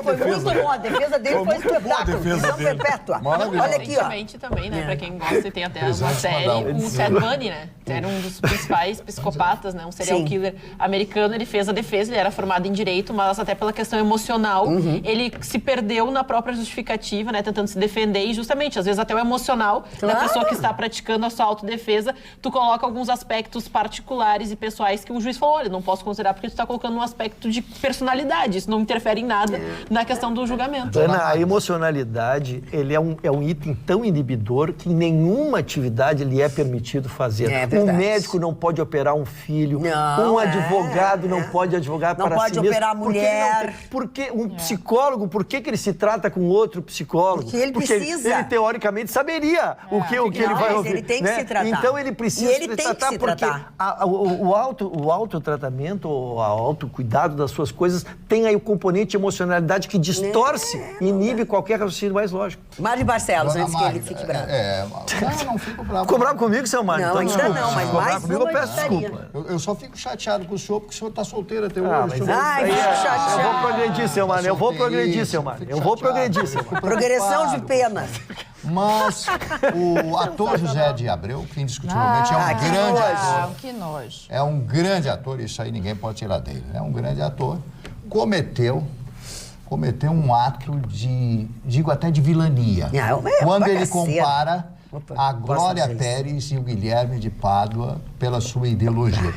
Foi muito bom, a defesa dele foi espetáculo. Prisão perpétua. Olha aqui, ó. Também, né? Pra quem gosta, tem até uma série, o Ted Bundy, né? Era um dos principais psicopatas, né? Um serial killer americano. Ele fez a defesa, ele era formado em direito, mas até pela questão emocional, ele se perdeu na própria justificativa, né? Tentando se defender e justamente, às vezes até o emocional da pessoa que está praticando a sua autodefesa, tu coloca alguns aspectos particulares e pessoais que o juiz falou, olha, não posso considerar porque tu está colocando um aspecto de personalidade, isso não interfere em nada na questão do julgamento. Ana, a emocionalidade, ele é um item tão inibidor que em nenhuma atividade lhe é permitido fazer. Um médico não pode operar um filho, um advogado não pode advogar para si mesmo. Não pode operar a mulher. Porque um psicólogo, por que ele se trata com outro psicólogo? Porque ele precisa. Ele teoricamente saberia o que ele vai ouvir. Ele tem que se tratar. Então ele precisa se tratar porque o autotratamento, o autocuidado das suas coisas tem aí o componente de emocionalidade que distorce e inibe qualquer raciocínio mais lógico. Mário Barcelos, antes que ele fique bravo. Não fico bravo. Ficou bravo comigo, seu Mário? Não, ainda não, mas mais comigo, eu peço desculpa. Eu só fico chateado com o senhor, porque o senhor está solteiro até mas hoje. Eu vou progredir, seu Mário. Eu vou progredir, seu Mário. Progressão de pena. Mas o ator José de Abreu, que indiscutivelmente é um grande ator. Que nojo. É um grande ator, isso aí ninguém pode tirar dele. É um grande ator. Cometeu um ato digo até de vilania. Quando ele compara a Glória Pérez e o Guilherme de Pádua pela sua ideologia,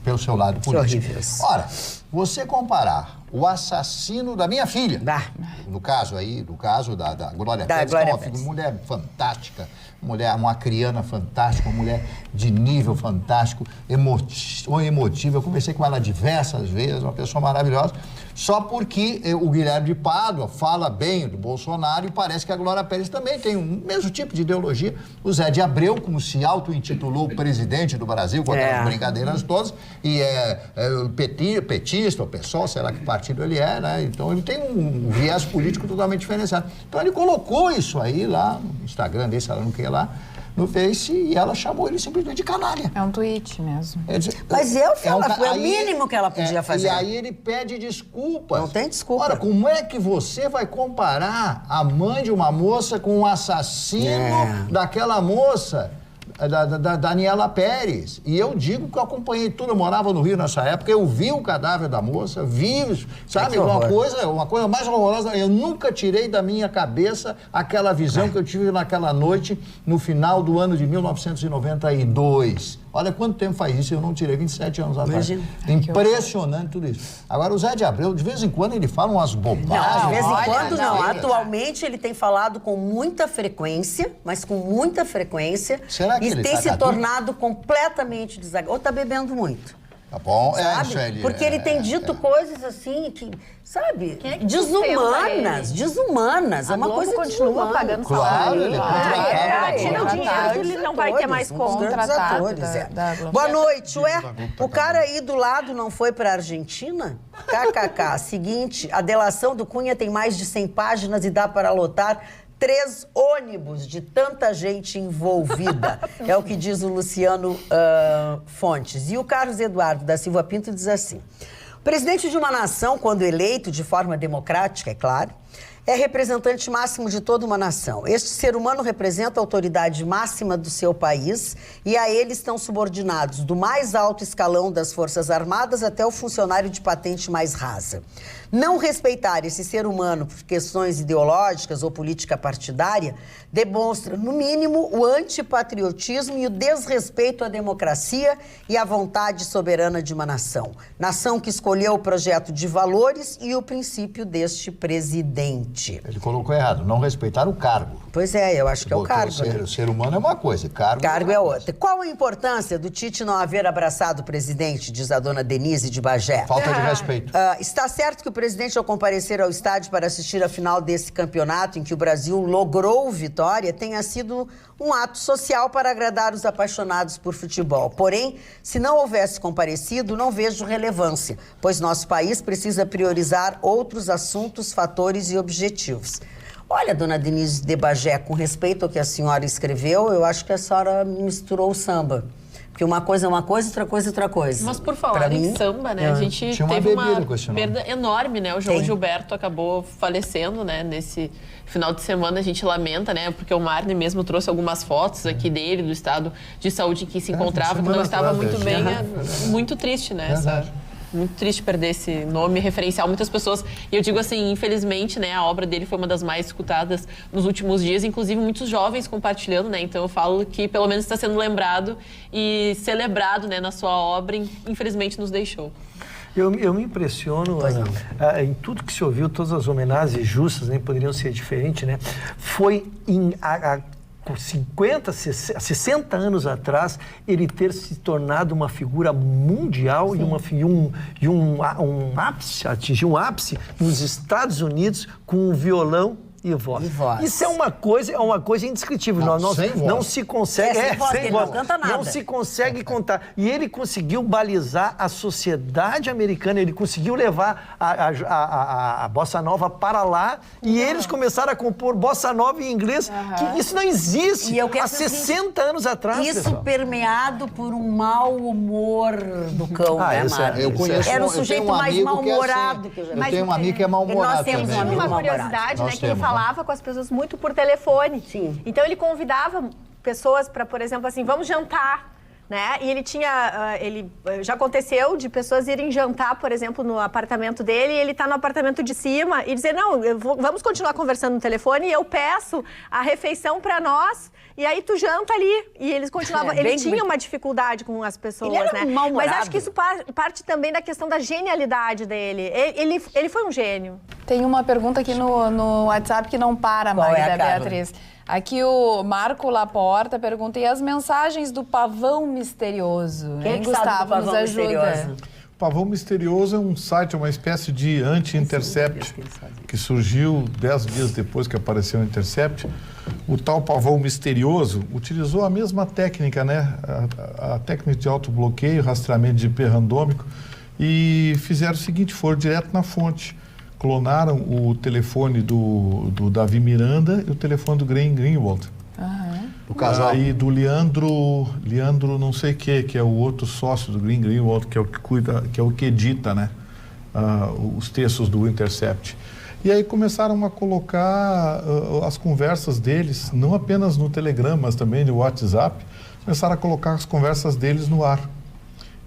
pelo seu lado político. Ora, Você comparar o assassino da minha filha, no caso da Glória Pérez, que é uma mulher fantástica, uma criana fantástica, uma mulher de nível fantástico, emotiva. Eu conversei com ela diversas vezes, uma pessoa maravilhosa, só porque o Guilherme de Pádua fala bem do Bolsonaro e parece que a Glória Pérez também tem o mesmo tipo de ideologia. O Zé de Abreu, como se auto-intitulou o presidente do Brasil, com aquelas brincadeiras todas, e petista, o PSOL, sei lá que partido ele é, né? Então ele tem um viés político totalmente diferenciado. Então ele colocou isso aí lá no Instagram dele, sei lá no que lá, no Face, e ela chamou ele simplesmente de canalha. É um tweet mesmo. Mas foi o mínimo que ela podia fazer. E aí ele pede desculpas. Não tem desculpa. Ora, como é que você vai comparar a mãe de uma moça com o assassino daquela moça? Da Daniela Pérez. E eu digo que eu acompanhei tudo, eu morava no Rio nessa época, eu vi o cadáver da moça, sabe, uma coisa mais horrorosa. Eu nunca tirei da minha cabeça aquela visão que eu tive naquela noite, no final do ano de 1992. Olha quanto tempo faz isso, eu não tirei, 27 anos atrás. Impressionante tudo isso. Agora, o Zé de Abreu, de vez em quando, ele fala umas bobagens. Não, de vez em quando não. Atualmente, ele tem falado com muita frequência, mas com muita frequência. Será que e ele tem tá se tornado completamente desagradável. Ou tá bebendo muito. Tá bom, sabe? Isso ele... Porque ele tem dito coisas assim que, sabe, desumanas. É uma coisa continua pagando salário. Ele é tira o dinheiro, ele não vai ter mais contratado. Boa noite. O cara aí do lado não foi pra Argentina? KKK. Seguinte, a delação do Cunha tem mais de 100 páginas e dá para lotar 3 ônibus de tanta gente envolvida. É o que diz o Luciano Fontes. E o Carlos Eduardo da Silva Pinto diz assim: o presidente de uma nação, quando eleito de forma democrática, é claro, é representante máximo de toda uma nação. Este ser humano representa a autoridade máxima do seu país e a ele estão subordinados, do mais alto escalão das Forças Armadas até o funcionário de patente mais rasa. Não respeitar esse ser humano por questões ideológicas ou política partidária demonstra, no mínimo, o antipatriotismo e o desrespeito à democracia e à vontade soberana de uma nação. Nação que escolheu o projeto de valores e o princípio deste presidente. Ele colocou errado, não respeitar o cargo. Pois é, eu acho que é o cargo. O ser humano é uma coisa, cargo é outra. Qual a importância do Tite não haver abraçado o presidente, diz a dona Denise de Bagé? Falta de respeito. Está certo que o presidente, ao comparecer ao estádio para assistir a final desse campeonato, em que o Brasil logrou vitória, tenha sido um ato social para agradar os apaixonados por futebol. Porém, se não houvesse comparecido, não vejo relevância, pois nosso país precisa priorizar outros assuntos, fatores e objetivos. Olha, dona Denise de Bagé, com respeito ao que a senhora escreveu, eu acho que a senhora misturou o samba. Porque uma coisa é uma coisa, outra coisa é outra coisa. Mas por falar em samba, né? A gente teve uma perda enorme, né? O João Gilberto acabou falecendo, né? Nesse final de semana a gente lamenta, né? Porque o Marne mesmo trouxe algumas fotos aqui dele, do estado de saúde em que se encontrava, que não estava muito bem. Muito triste, né? Muito triste perder esse nome referencial. Muitas pessoas, e eu digo assim, infelizmente, né, a obra dele foi uma das mais escutadas nos últimos dias, inclusive muitos jovens compartilhando, né, então eu falo que pelo menos está sendo lembrado e celebrado, né, na sua obra, infelizmente nos deixou. Eu me impressiono, Ana, em tudo que se ouviu, todas as homenagens justas, nem poderiam ser diferentes, né, foi com 60 anos atrás, ele ter se tornado uma figura mundial e atingiu um ápice nos Estados Unidos com um violão e voz. Isso é uma coisa indescritível. Não se consegue... sem voz, não canta nada. Não se consegue contar. E ele conseguiu balizar a sociedade americana, ele conseguiu levar a bossa nova para lá e eles começaram a compor bossa nova em inglês, que isso não existe há 60 anos atrás. Isso, pessoal, permeado por um mau humor do cão, né, Mara? Era o sujeito mais mal-humorado que eu já vi. Eu tenho um amigo que é mal-humorado. Nós temos um amigo uma curiosidade, né, que ele falava com as pessoas muito por telefone. Sim. Então ele convidava pessoas para, por exemplo, assim, vamos jantar. né? E ele tinha, já aconteceu de pessoas irem jantar, por exemplo, no apartamento dele, e ele tá no apartamento de cima e dizer, não, vamos continuar conversando no telefone e eu peço a refeição para nós, e aí tu janta ali. E eles continuavam, ele tinha uma dificuldade com as pessoas, ele era né? mal-humorado. Mas acho que isso parte também da questão da genialidade dele. Ele foi um gênio. Tem uma pergunta aqui no WhatsApp que não para, Magda, Beatriz. Aqui o Marco Laporta pergunta, e as mensagens do pavão misterioso? Quem Gustavo, nos ajuda. Misterioso? O Pavão Misterioso é um site, uma espécie de anti-intercept que surgiu 10 dias depois que apareceu o Intercept. O tal Pavão Misterioso utilizou a mesma técnica, né? A técnica de autobloqueio, rastreamento de IP randômico, e fizeram o seguinte, foram direto na fonte. Clonaram o telefone do Davi Miranda e o telefone do Glenn Greenwald. O casal. E do Leandro não sei o que é o outro sócio do Glenn Greenwald, que é o que cuida, que é o que edita, né? Os textos do Intercept. E aí começaram a colocar as conversas deles, não apenas no Telegram, mas também no WhatsApp, começaram a colocar as conversas deles no ar.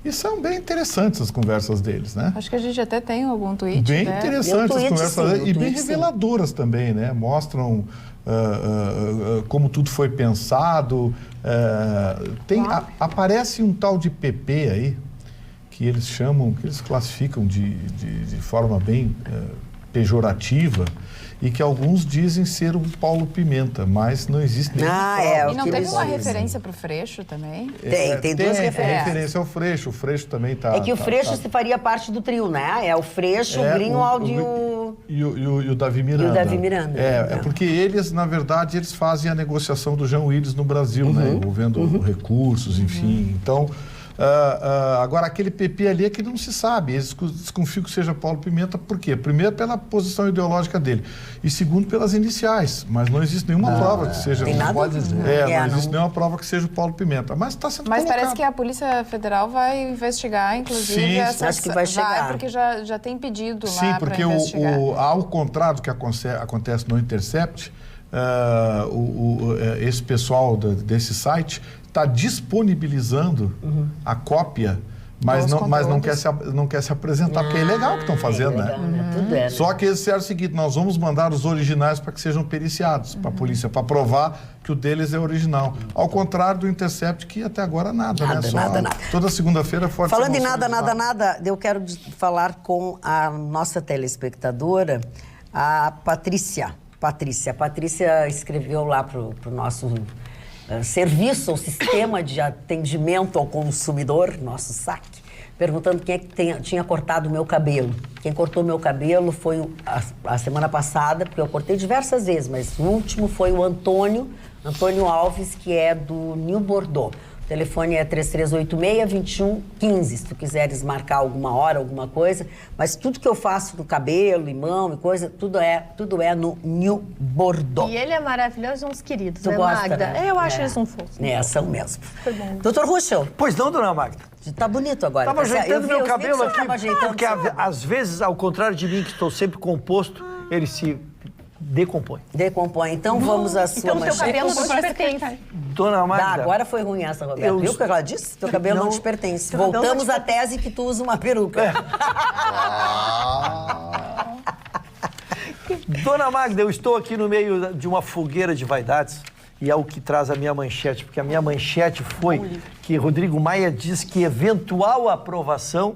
E são bem interessantes as conversas deles, né? Acho que a gente até tem algum tweet. Bem né? interessantes as conversas deles e bem sim. reveladoras também, né? Mostram como tudo foi pensado. Aparece um tal de PP aí, que eles chamam, que eles classificam de forma bem pejorativa, e que alguns dizem ser o Paulo Pimenta, mas não existe nenhuma prova. E não teve uma referência para o Freixo também? Tem duas referências. A referência é o Freixo também está... É que o Freixo faria parte do trio, né? É o Freixo, o Greenwald e o Davi Miranda. E o Davi Miranda. É porque eles, na verdade, eles fazem a negociação do Jean Willis no Brasil, né? Envolvendo recursos, enfim. Então... agora, aquele PP ali é que não se sabe. Eles desconfiam que seja Paulo Pimenta, por quê? Primeiro, pela posição ideológica dele. E segundo, pelas iniciais. Mas não existe nenhuma prova que seja... Tem nada? Pode dizer. Não existe nenhuma prova que seja o Paulo Pimenta. Mas está sendo colocado. Parece que a Polícia Federal vai investigar, inclusive. Sim, acho que vai chegar. Porque já tem pedido lá para investigar. Sim, porque ao contrário do que acontece no Intercept, esse pessoal desse site está disponibilizando a cópia, mas não quer se apresentar, porque é ilegal o que estão fazendo, né? Tudo é, né? Só que eles disseram o seguinte, nós vamos mandar os originais para que sejam periciados para a polícia, para provar que o deles é original. Ao contrário do Intercept, que até agora nada, né? Nada. Toda segunda-feira forte. Falando em nada, eu quero falar com a nossa telespectadora, a Patrícia. A Patrícia escreveu lá para o nosso... serviço ou sistema de atendimento ao consumidor, nosso SAC, perguntando quem é que tinha cortado o meu cabelo. Quem cortou meu cabelo foi a semana passada, porque eu cortei diversas vezes, mas o último foi o Antônio Alves, que é do New Bordeaux. O telefone é 3386-2115, se tu quiseres marcar alguma hora, alguma coisa. Mas tudo que eu faço no cabelo e mão e coisa, tudo é no New Bordeaux. E ele é maravilhoso, uns queridos, Tu né, gosta, Magda? né? Eu acho eles um fofos. São mesmo. Super bom. Doutor Ruschel, Pois não, dona Magda? tá bonito agora. Estava ajeitando meu cabelo aqui, porque porque às vezes, ao contrário de mim, que estou sempre composto, ele se decompõe. Decompõe. Então vamos à sua Então o teu manchete. cabelo não te pertence. Dona Magda... Agora foi ruim essa, Roberto. Viu o que ela disse? Teu cabelo não te pertence. Voltamos à tese que tu usa uma peruca. Dona Magda, eu estou aqui no meio de uma fogueira de vaidades e é o que traz a minha manchete, porque a minha manchete foi que Rodrigo Maia diz que eventual aprovação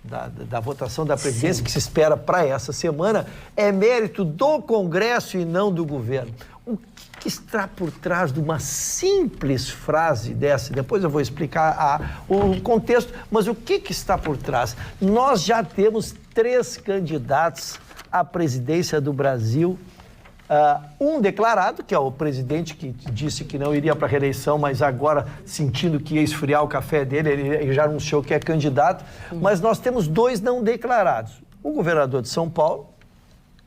da votação da Previdência, que se espera para essa semana, é mérito do Congresso e não do governo. O que está por trás de uma simples frase dessa? Depois eu vou explicar o contexto, mas o que está por trás? Nós já temos 3 candidatos à presidência do Brasil. Um declarado, que é o presidente que disse que não iria para a reeleição, mas agora, sentindo que ia esfriar o café dele, ele já anunciou que é candidato. Mas nós temos 2 não declarados. O governador de São Paulo,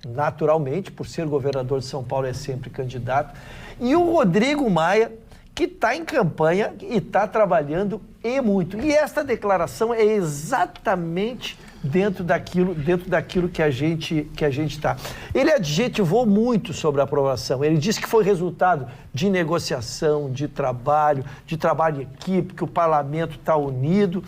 naturalmente, por ser governador de São Paulo, é sempre candidato. E o Rodrigo Maia, que está em campanha e está trabalhando e muito. E esta declaração é exatamente dentro daquilo que a gente está. Ele adjetivou muito sobre a aprovação. Ele disse que foi resultado de negociação, de trabalho em equipe, que o parlamento está unido,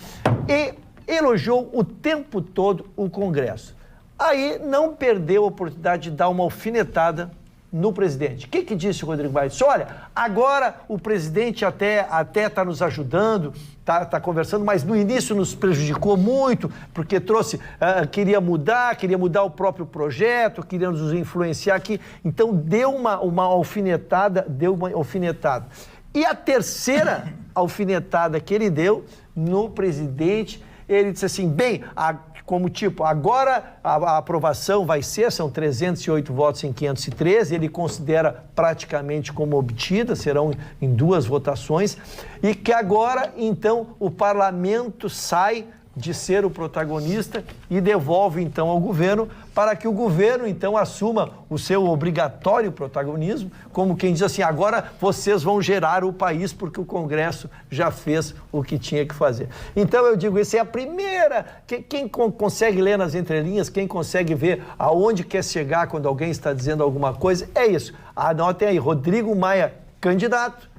e elogiou o tempo todo o Congresso. Aí não perdeu a oportunidade de dar uma alfinetada no presidente. O que disse o Rodrigo Maia? Disse, olha, agora o presidente até está nos ajudando, está conversando, mas no início nos prejudicou muito, porque queria mudar o próprio projeto, queria nos influenciar aqui. Então deu uma alfinetada. E a terceira alfinetada que ele deu no presidente, ele disse assim, agora a aprovação vai ser, são 308 votos em 513, ele considera praticamente como obtida, serão em 2 votações, e que agora, então, o parlamento sai de ser o protagonista e devolve, então, ao governo, para que o governo, então, assuma o seu obrigatório protagonismo, como quem diz assim, agora vocês vão gerar o país porque o Congresso já fez o que tinha que fazer. Então, eu digo, essa é a primeira, quem consegue ler nas entrelinhas, quem consegue ver aonde quer chegar quando alguém está dizendo alguma coisa, é isso. Anotem aí, Rodrigo Maia, candidato,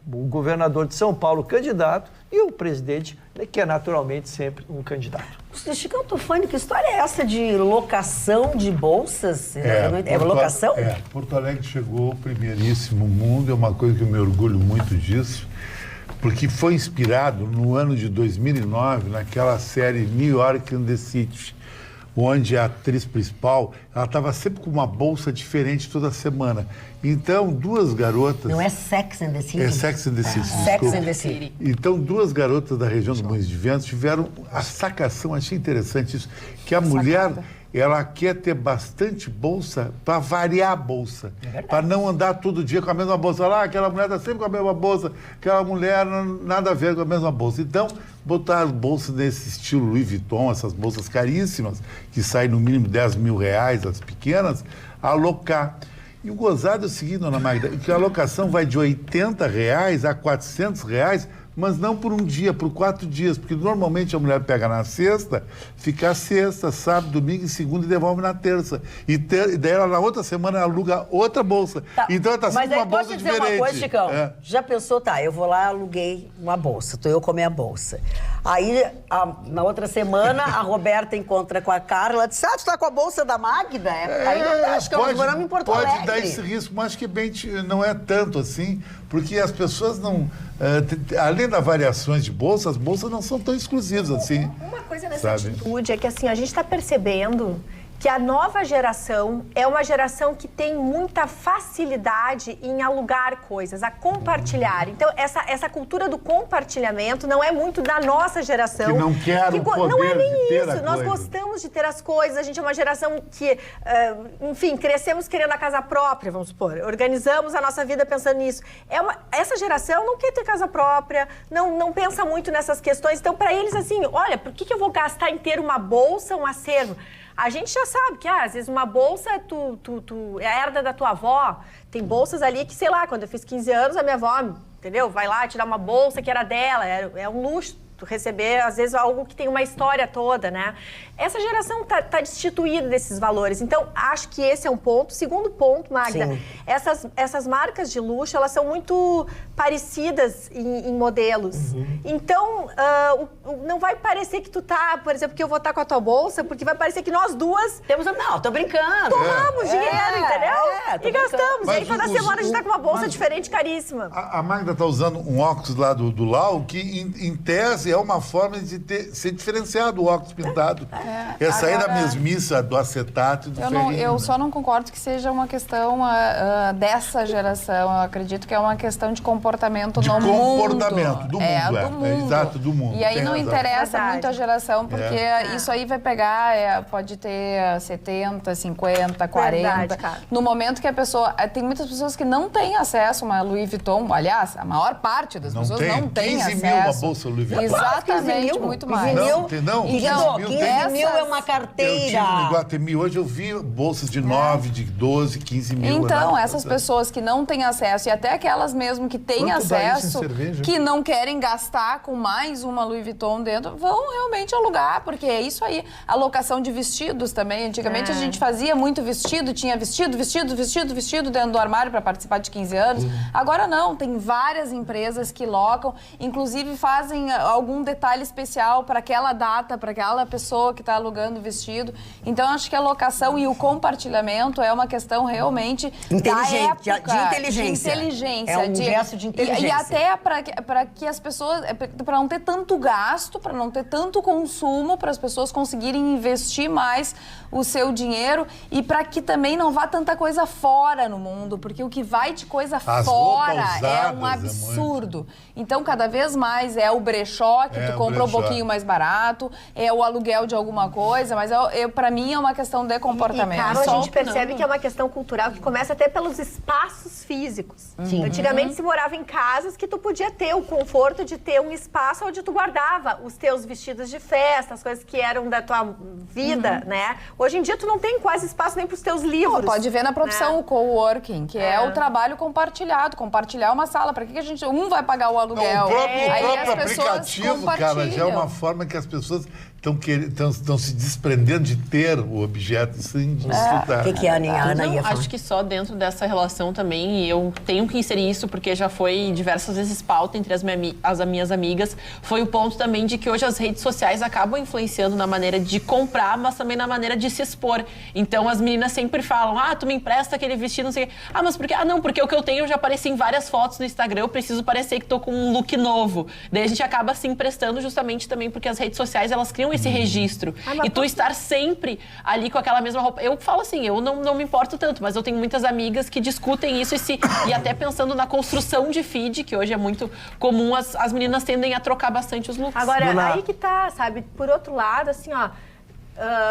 o governador de São Paulo, candidato, e o presidente, que é naturalmente sempre um candidato. Chicão Tufani, que história é essa de locação de bolsas? É locação? Porto Alegre chegou ao primeiríssimo mundo, é uma coisa que eu me orgulho muito disso, porque foi inspirado no ano de 2009, naquela série New York and the City, onde a atriz principal, ela estava sempre com uma bolsa diferente toda semana. Então, 2 garotas... Não é Sex and the City? É Sex and the City, Sex and the City. Então, 2 garotas da região dos Moinhos de Vento tiveram a sacação, achei interessante isso, que a mulher, ela quer ter bastante bolsa para variar a bolsa, para não andar todo dia com a mesma bolsa. Lá, aquela mulher está sempre com a mesma bolsa, aquela mulher nada a ver com a mesma bolsa. Então, botaram bolsa nesse estilo Louis Vuitton, essas bolsas caríssimas, que saem no mínimo 10 mil reais, as pequenas, a alocar. E o gozado é o seguinte, dona Magda, que a alocação vai de R$80 a R$400, mas não por um dia, por 4 dias, porque normalmente a mulher pega na sexta, fica a sexta, sábado, domingo e segunda e devolve na terça. E daí ela, na outra semana, ela aluga outra bolsa. Tá. Então ela está sempre uma bolsa diferente. Mas aí, posso dizer uma coisa, Chicão? Já pensou, eu vou lá, aluguei uma bolsa, eu com a minha bolsa. Aí, na outra semana, a Roberta encontra com a Carla, diz, tu tá com a bolsa da Magda? Aí acho que nós moramos em Porto Alegre. Pode dar esse risco, mas acho que não é tanto assim, porque as pessoas não... além das variações de bolsa, as bolsas não são tão exclusivas assim. Uma coisa nessa atitude é que assim, a gente está percebendo que a nova geração é uma geração que tem muita facilidade em alugar coisas, a compartilhar. Então, essa cultura do compartilhamento não é muito da nossa geração. Que não quer o poder não é nem de ter isso. Nós gostamos de ter as coisas. A gente é uma geração que, enfim, crescemos querendo a casa própria, vamos supor. Organizamos a nossa vida pensando nisso. Essa geração não quer ter casa própria, não pensa muito nessas questões. Então, para eles, assim, olha, por que eu vou gastar em ter uma bolsa, um acervo? A gente já sabe que, às vezes, uma bolsa é a herda da tua avó. Tem bolsas ali que, sei lá, quando eu fiz 15 anos, a minha avó, entendeu? Vai lá te dar uma bolsa que era dela. É um luxo tu receber, às vezes, algo que tem uma história toda, né? Essa geração tá destituída desses valores. Então, acho que esse é um ponto. Segundo ponto, Magda, essas marcas de luxo, elas são muito parecidas em modelos. Então, não vai parecer que tu tá, por exemplo, que eu vou estar com a tua bolsa, porque vai parecer que nós duas... Não, tô brincando. Tomamos dinheiro, entendeu? E gastamos. Mas e aí, toda semana, a gente tá com uma bolsa diferente, caríssima. A Magda tá usando um óculos lá do Lau, que, em tese, é uma forma de ser diferenciado o óculos pintado. Sair da mesmice do acetato e do ferrinho. Eu só não concordo que seja uma questão dessa geração. Eu acredito que é uma questão de comportamento no mundo. Comportamento do mundo, exato, do mundo. E aí não interessa muito a geração, porque isso aí vai pegar, pode ter 70, 50, 40. Verdade, no momento que a pessoa... Tem muitas pessoas que não têm acesso a uma Louis Vuitton. Aliás, a maior parte das pessoas não tem acesso. 15 mil uma bolsa Louis Vuitton. Exatamente, muito mais. Não, 15 mil é uma Eu carteira. tive no Iguatemi, hoje eu vi bolsas de 9, de 12, 15 mil. Então, essas pessoas que não têm acesso, e até aquelas mesmo que têm Quanto dá isso em acesso, cerveja? que não querem gastar com mais uma Louis Vuitton dentro, vão realmente alugar, porque é isso aí. A locação de vestidos também. Antigamente a gente fazia muito vestido, tinha vestido dentro do armário para participar de 15 anos. Agora não, tem várias empresas que locam, inclusive fazem algum detalhe especial para aquela data, para aquela pessoa que está alugando o vestido. Então, acho que a locação e o compartilhamento é uma questão realmente Inteligente, da época, de inteligência. É um gesto de inteligência. E até para que as pessoas, para não ter tanto gasto, para não ter tanto consumo, para as pessoas conseguirem investir mais o seu dinheiro e para que também não vá tanta coisa fora no mundo, porque o que vai de coisa fora é um absurdo. Então, cada vez mais é o brechó que tu compra um pouquinho mais barato, é o aluguel de alguma coisa, mas para mim é uma questão de comportamento. E, Carol, a gente percebe que é uma questão cultural que começa até pelos espaços físicos. Sim. Antigamente se morava em casas que tu podia ter o conforto de ter um espaço onde tu guardava os teus vestidos de festa, as coisas que eram da tua vida, né? Hoje em dia tu não tem quase espaço nem para os teus livros. Pode ver na profissão o coworking, que é o trabalho compartilhado, compartilhar uma sala. Para que a gente vai pagar o aluguel? O próprio as pessoas aplicativo, cara, já é uma forma que as pessoas estão se desprendendo de ter o objeto sem desfrutar. O que a Ana ia falar? Acho que só dentro dessa relação também, e eu tenho que inserir isso porque já foi diversas vezes pauta entre as minhas amigas, foi o ponto também de que hoje as redes sociais acabam influenciando na maneira de comprar, mas também na maneira de se expor. Então as meninas sempre falam, tu me empresta aquele vestido, não sei o quê. Mas por quê? Não, porque o que eu tenho eu já apareci em várias fotos no Instagram, eu preciso parecer que tô com um look novo. Daí a gente acaba se emprestando justamente também porque as redes sociais, elas criam esse registro. E tu estar sempre ali com aquela mesma roupa. Eu falo assim, eu não me importo tanto, mas eu tenho muitas amigas que discutem isso e até pensando na construção de feed, que hoje é muito comum, as meninas tendem a trocar bastante os looks. Agora, aí que tá, sabe? Por outro lado, assim,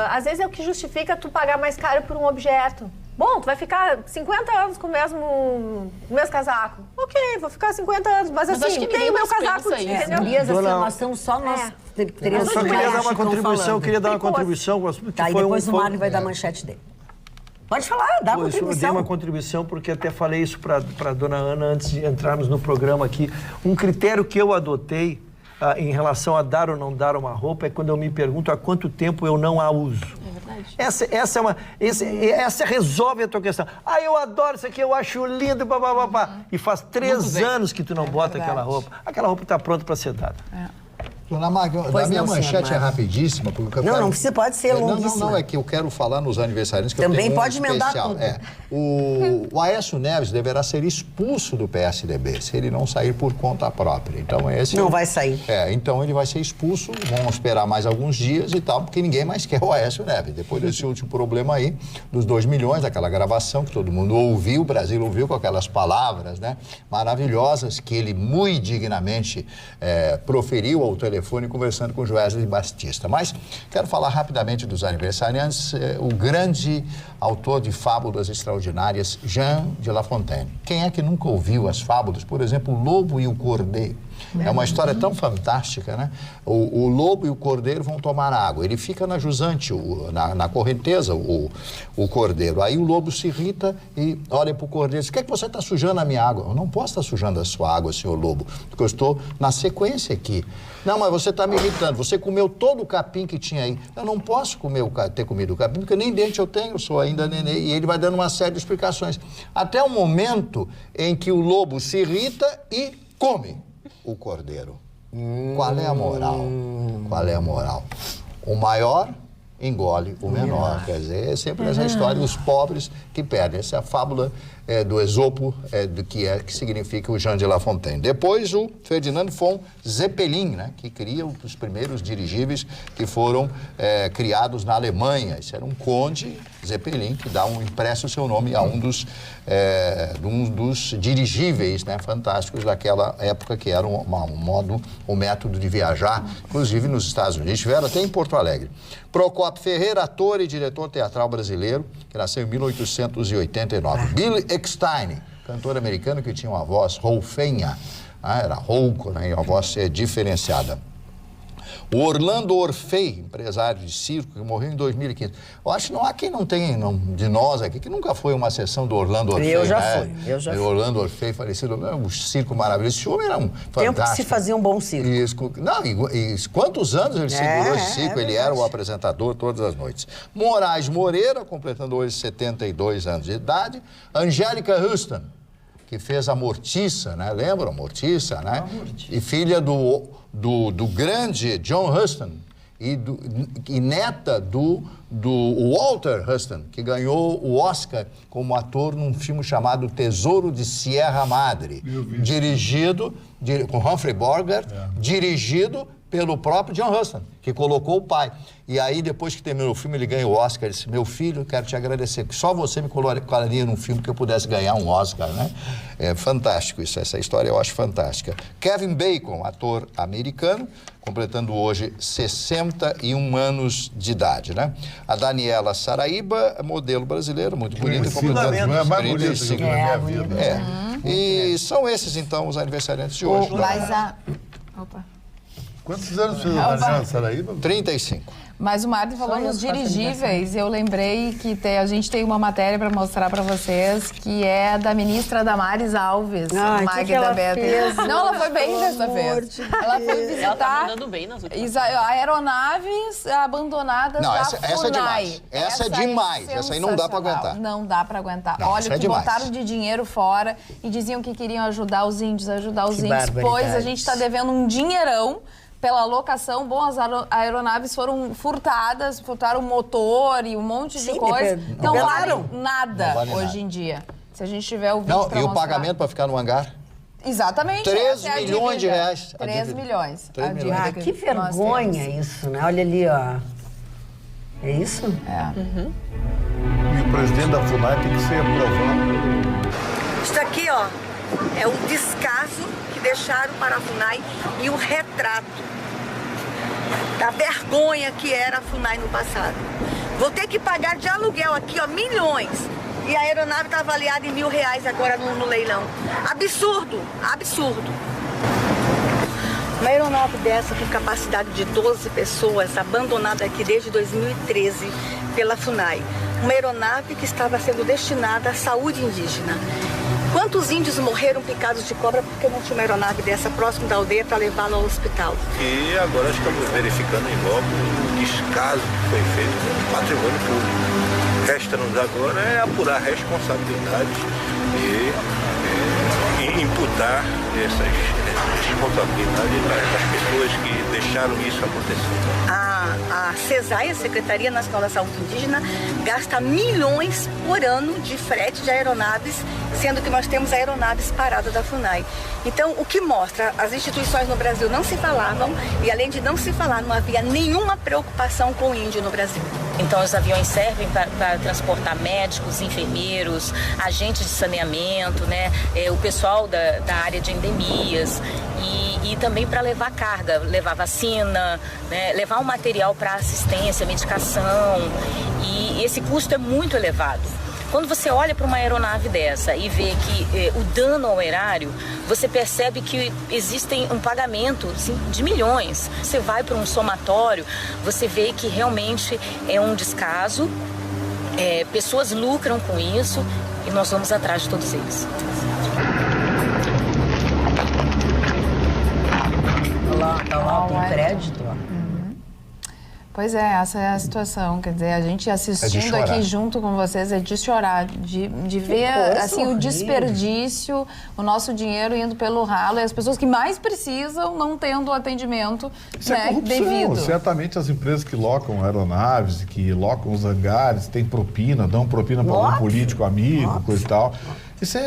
às vezes é o que justifica tu pagar mais caro por um objeto. Bom, tu vai ficar 50 anos com o mesmo casaco. Ok, vou ficar 50 anos, mas assim, acho que tem o meu casaco, pensa isso. entendeu? Gurias, assim, nós somos só nós três. Eu só queria dar uma contribuição, Tá, e depois o Mário vai dar a manchete dele. Pode falar, dá a contribuição. Eu dei uma contribuição porque até falei isso para a dona Ana antes de entrarmos no programa aqui. Um critério que eu adotei em relação a dar ou não dar uma roupa é quando eu me pergunto há quanto tempo eu não a uso. É verdade. Essa resolve a tua questão. Eu adoro isso aqui, eu acho lindo, papapá. E faz 3 anos que tu não bota aquela roupa. Aquela roupa está pronta para ser dada. Dona Magda, a minha manchete é rapidíssima. Porque não precisa, pode ser longuíssima. Não, é que eu quero falar nos aniversariantes que também eu tenho pode emendar especial. tudo. O Aécio Neves deverá ser expulso do PSDB se ele não sair por conta própria. Então, não vai sair. Então ele vai ser expulso, vamos esperar mais alguns dias e tal, porque ninguém mais quer o Aécio Neves. Depois desse último problema aí, dos 2 milhões, daquela gravação que todo mundo ouviu, o Brasil ouviu com aquelas palavras, né, maravilhosas que ele muito dignamente proferiu ao telefone conversando com o Joesley Batista. Mas quero falar rapidamente dos aniversariantes. O grande autor de fábulas extraordinárias, Jean de La Fontaine. Quem é que nunca ouviu as fábulas? Por exemplo, O Lobo e o Cordeiro. É uma história tão fantástica, né? O lobo e o cordeiro vão tomar água. Ele fica na jusante, na correnteza, o cordeiro. Aí o lobo se irrita e olha para o cordeiro e diz: "Por que é que você está sujando a minha água?" "Eu não posso estar sujando a sua água, senhor lobo, porque eu estou na sequência aqui." "Não, mas você está me irritando. Você comeu todo o capim que tinha aí." "Eu não posso ter comido o capim, porque nem dente eu tenho, eu sou ainda nenê." E ele vai dando uma série de explicações. Até o momento em que o lobo se irrita e come o cordeiro. Qual é a moral? Qual é a moral? O maior engole o menor. Quer dizer, é sempre essa história dos pobres que perdem. Essa é a fábula do Esopo, que significa o Jean de La Fontaine. Depois o Ferdinand von Zeppelin, né, que cria os primeiros dirigíveis que foram criados na Alemanha. Esse era um conde Zeppelin que empresta o seu nome a um dos dirigíveis, né, fantásticos daquela época, que era um método de viajar, inclusive nos Estados Unidos. Tiveram até em Porto Alegre. Procópio Ferreira, ator e diretor teatral brasileiro, que nasceu em 1889. Billy Eckstine, cantor americano que tinha uma voz rouquenha, era rouco, né, e uma voz diferenciada. O Orlando Orfei, empresário de circo, que morreu em 2015. Eu acho que não há quem não tenha, de nós aqui, que nunca foi uma sessão do Orlando Orfei. Eu já fui. O Orlando Orfei, falecido, um circo maravilhoso. Esse homem era um fantástico. Tempo que se fazia um bom circo. E quantos anos ele segurou esse circo? Ele era o apresentador todas as noites. Moraes Moreira, completando hoje 72 anos de idade. Angélica Houston, que fez a Mortiça, né? Lembra? Mortiça, né? E filha do grande John Huston e neta do Walter Huston, que ganhou o Oscar como ator num filme chamado Tesouro de Sierra Madre, dirigido com Humphrey Bogart, dirigido pelo próprio John Huston, que colocou o pai. E aí, depois que terminou o filme, ele ganha o Oscar. Ele disse, meu filho, quero te agradecer, que só você me colocaria num filme que eu pudesse ganhar um Oscar, né? É fantástico isso, essa história eu acho fantástica. Kevin Bacon, ator americano, completando hoje 61 anos de idade, né? A Daniela Saraíba, modelo brasileira, muito bonita, completando é mais bonita que na minha vida. E são esses, então, os aniversariantes de hoje. Mas Opa. Quantos anos fez a Daniela Saraíba? 35. Mas o Martin falou nos dirigíveis, eu lembrei que a gente tem uma matéria para mostrar para vocês, que é da ministra Damares Alves, Magda Beatles. Não, ela foi bem dessa vez. Ela foi visitar ela tá mandando bem nas últimas aeronaves abandonadas da FUNAI. Essa é demais. Essa é demais. Essa aí não dá para aguentar. Não dá para aguentar. Não, olha, que botaram de dinheiro fora e diziam que queriam ajudar os índios, pois a gente está devendo um dinheirão pela locação. Bom, as aeronaves foram furtadas, furtaram o motor e um monte de coisa. Não valem nada hoje em dia. Se a gente tiver o vídeo e o pagamento para ficar no hangar? Exatamente. 3 milhões de reais. 3 milhões. Que vergonha isso, né? Olha ali, ó. É isso? E o presidente da FUNAI tem que ser aprovado. Isso aqui, ó, é um descaso que deixaram para a FUNAI e um retrato da vergonha que era a FUNAI no passado. Vou ter que pagar de aluguel aqui, ó, milhões. E a aeronave está avaliada em R$1.000 agora no leilão. Absurdo, absurdo. Uma aeronave dessa com capacidade de 12 pessoas, abandonada aqui desde 2013 pela FUNAI. Uma aeronave que estava sendo destinada à saúde indígena. Quantos índios morreram picados de cobra porque não tinha uma aeronave dessa próximo da aldeia para levá-lo ao hospital? E agora estamos verificando em loco o descaso que foi feito com o patrimônio público. Resta-nos agora é apurar responsabilidades e imputar essas responsabilidades das pessoas que deixaram isso acontecer. A CESAI, a Secretaria Nacional da Saúde Indígena, gasta milhões por ano de frete de aeronaves, sendo que nós temos aeronaves paradas da FUNAI. Então, o que mostra, as instituições no Brasil não se falavam e, além de não se falar, não havia nenhuma preocupação com o índio no Brasil. Então, os aviões servem para transportar médicos, enfermeiros, agentes de saneamento, né? O pessoal da área de endemias e também para levar carga, levar vacina, né? Levar um material para assistência, medicação, e esse custo é muito elevado. Quando você olha para uma aeronave dessa e vê que o dano ao erário, você percebe que existem um pagamento assim, de milhões. Você vai para um somatório, você vê que realmente é um descaso, pessoas lucram com isso e nós vamos atrás de todos eles. Tá lá, tem crédito, ó. Pois é, essa é a situação. Quer dizer, a gente assistindo aqui junto com vocês é de chorar, de ver assim, o desperdício, o nosso dinheiro indo pelo ralo e as pessoas que mais precisam não tendo o atendimento devido. Certamente as empresas que locam aeronaves, que locam os hangares, têm propina, dão propina para algum político amigo, coisa e tal. Isso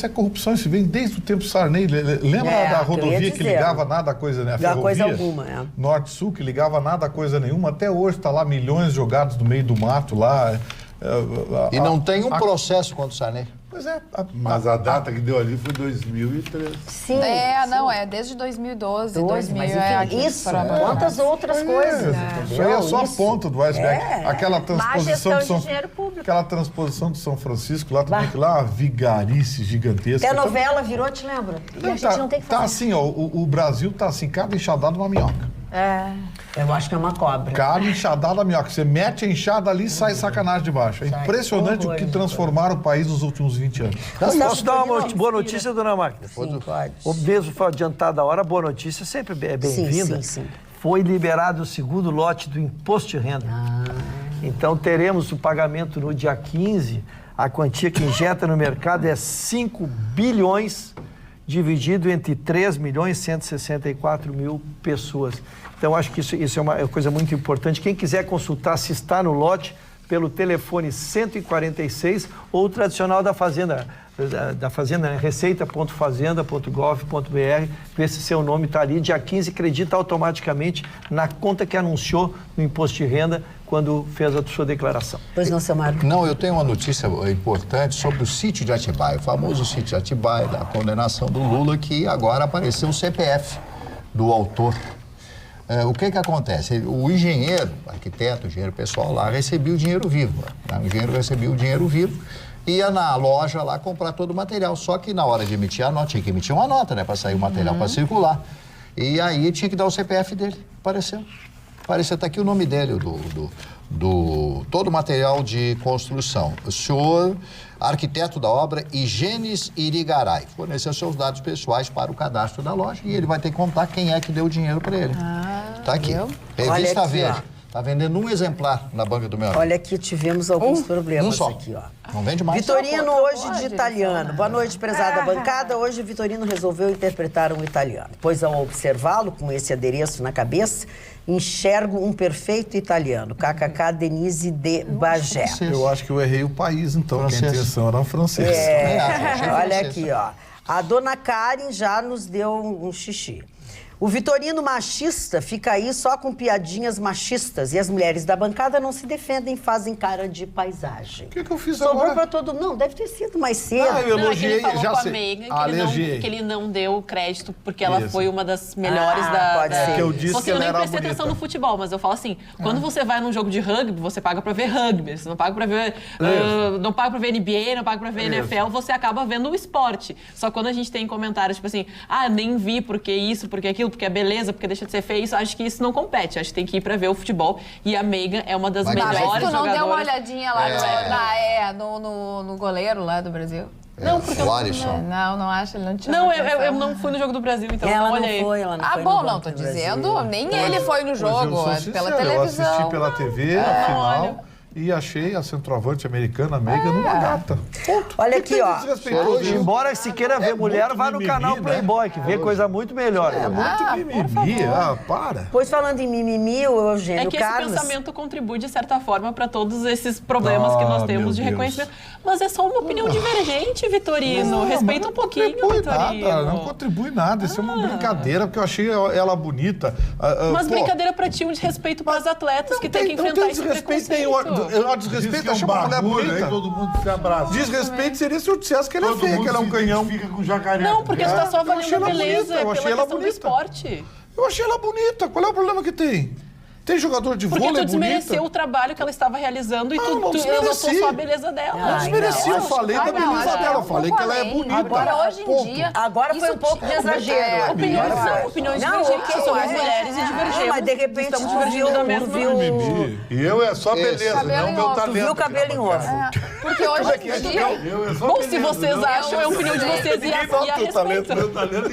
é corrupção, isso vem desde o tempo Sarney. Lembra da rodovia que ligava nada a coisa, né? A ferrovia, coisa alguma, Norte-Sul, que ligava nada a coisa nenhuma. Até hoje está lá milhões jogados no meio do mato lá. E não tem um processo contra o Sarney. Pois é. Mas a data que deu ali foi 2013. Sim. Desde 2012. 2000, mas isso, quantas outras coisas. Isso aí é só a ponta do iceberg. Aquela transposição de São Francisco lá também, que lá uma vigarice gigantesca. Até a novela virou, te lembra? E a gente não tem que fazer. Tá assim, ó, o Brasil tá assim, cada enxadado uma minhoca. Eu acho que é uma cobra. Carne enxadada minhoca. Você mete a enxada ali e sai sacanagem de baixo. É impressionante o que transformaram o país nos últimos 20 anos. Posso dar uma boa notícia, dona Magda? Sim, pode. O mesmo foi adiantado a hora, a boa notícia sempre é bem-vinda. Sim. Foi liberado o segundo lote do imposto de renda. Então teremos o pagamento no dia 15. A quantia que injeta no mercado é 5 bilhões dividido entre 3.164.000 pessoas. Então, acho que isso é uma coisa muito importante. Quem quiser consultar se está no lote, pelo telefone 146 ou o tradicional da Fazenda, né? receita.fazenda.gov.br, ver se seu nome está ali. Dia 15, acredita automaticamente na conta que anunciou no imposto de renda quando fez a sua declaração. Pois não, seu Mário? Não, eu tenho uma notícia importante sobre o sítio de Atibaia, o famoso sítio de Atibaia, da condenação do Lula, que agora apareceu o CPF do autor. O que acontece? O engenheiro, arquiteto, engenheiro pessoal lá, recebia o dinheiro vivo. O engenheiro recebia o dinheiro vivo, ia na loja lá comprar todo o material. Só que na hora de emitir a nota, tinha que emitir uma nota, né, para sair o material para circular. E aí tinha que dar o CPF dele. Apareceu, tá aqui o nome dele, todo o material de construção. O senhor, arquiteto da obra, Igênis Irigaray, forneceu seus dados pessoais para o cadastro da loja e ele vai ter que contar quem é que deu o dinheiro para ele. Tá aqui. Revista Verde. Tá vendendo um exemplar na banca do meu amigo. Olha aqui, tivemos alguns problemas aqui, ó. Não vende mais. Vitorino hoje de italiano. Boa noite, prezada bancada. Hoje Vitorino resolveu interpretar um italiano, pois ao observá-lo com esse adereço na cabeça, enxergo um perfeito italiano. KKK Denise de Bagé. Eu acho que eu errei o país, então, que a intenção era um francês. Olha aqui, ó. A dona Karen já nos deu um xixi. O Vitorino machista fica aí só com piadinhas machistas e as mulheres da bancada não se defendem, fazem cara de paisagem. O que eu fiz Sobrou agora? pra todo mundo. Não, deve ter sido mais cedo. Eu elogiei, ele falou já com a sei. Megan que ele não deu crédito porque ela foi uma das melhores pode ser. Que eu disse que eu ela nem era prestei bonita. atenção no futebol, mas eu falo assim, quando você vai num jogo de rugby, você paga pra ver rugby, você não paga pra ver não paga pra ver NBA, não paga pra ver NFL, você acaba vendo o esporte. Só quando a gente tem comentários tipo assim, nem vi porque isso, porque aquilo, porque é beleza, porque deixa de ser feio, acho que isso não compete. Acho que tem que ir pra ver o futebol. E a Megan é uma das melhores jogadoras. Mas tu não deu uma olhadinha lá no goleiro lá do Brasil? Não, porque o Alisson. Não acho, ele não tinha. Não, eu não fui no jogo do Brasil, então Ela não olhei. ela não foi. Bom, não, tô dizendo, nem ele foi no jogo, pela televisão. Eu assisti pela TV, a final, e achei a centroavante americana, a Megan, uma gata. Ponto. Olha aqui, ó. Embora se queira ver mulher, vá no canal Playboy, que vê coisa muito melhor. Muito mimimi. Para. Pois falando em mimimi, o Eugênio É que Carlos... esse pensamento contribui, de certa forma, para todos esses problemas que nós temos de reconhecimento. Mas é só uma opinião divergente, Vitorino. Respeita um pouquinho, Vitorino. Não contribui nada. Isso é uma brincadeira, porque eu achei ela bonita. Mas brincadeira pra ti, um desrespeito para as atletas que tem que enfrentar esse preconceito. Eu desrespeito, achei uma mulher bonita. Aí todo mundo se abraça. Desrespeito seria se eu dissesse que ela é feia, que ela é um canhão. Fica com jacaré. Não, porque tu tá só eu achei avaliando ela a beleza bonita, eu achei pela ela questão do bonita. esporte. Eu achei ela bonita. Qual é o problema que tem? Tem jogador de Porque vôlei tu desmereceu bonita? o trabalho que ela estava realizando e não tu desmereci. exaltou só a beleza dela. Não desmereci, eu falei da beleza dela. Eu falei que ela é bonita. Agora, hoje em dia... Agora foi um pouco de exagero. Opiniões divergentes, somos mulheres e divergentes. Mas de repente estamos tu divergindo da mesma E eu é só beleza, não meu talento. Tu viu o cabelo em ovo. Porque hoje em dia... Bom, se vocês acham, é a opinião de vocês e a respeito.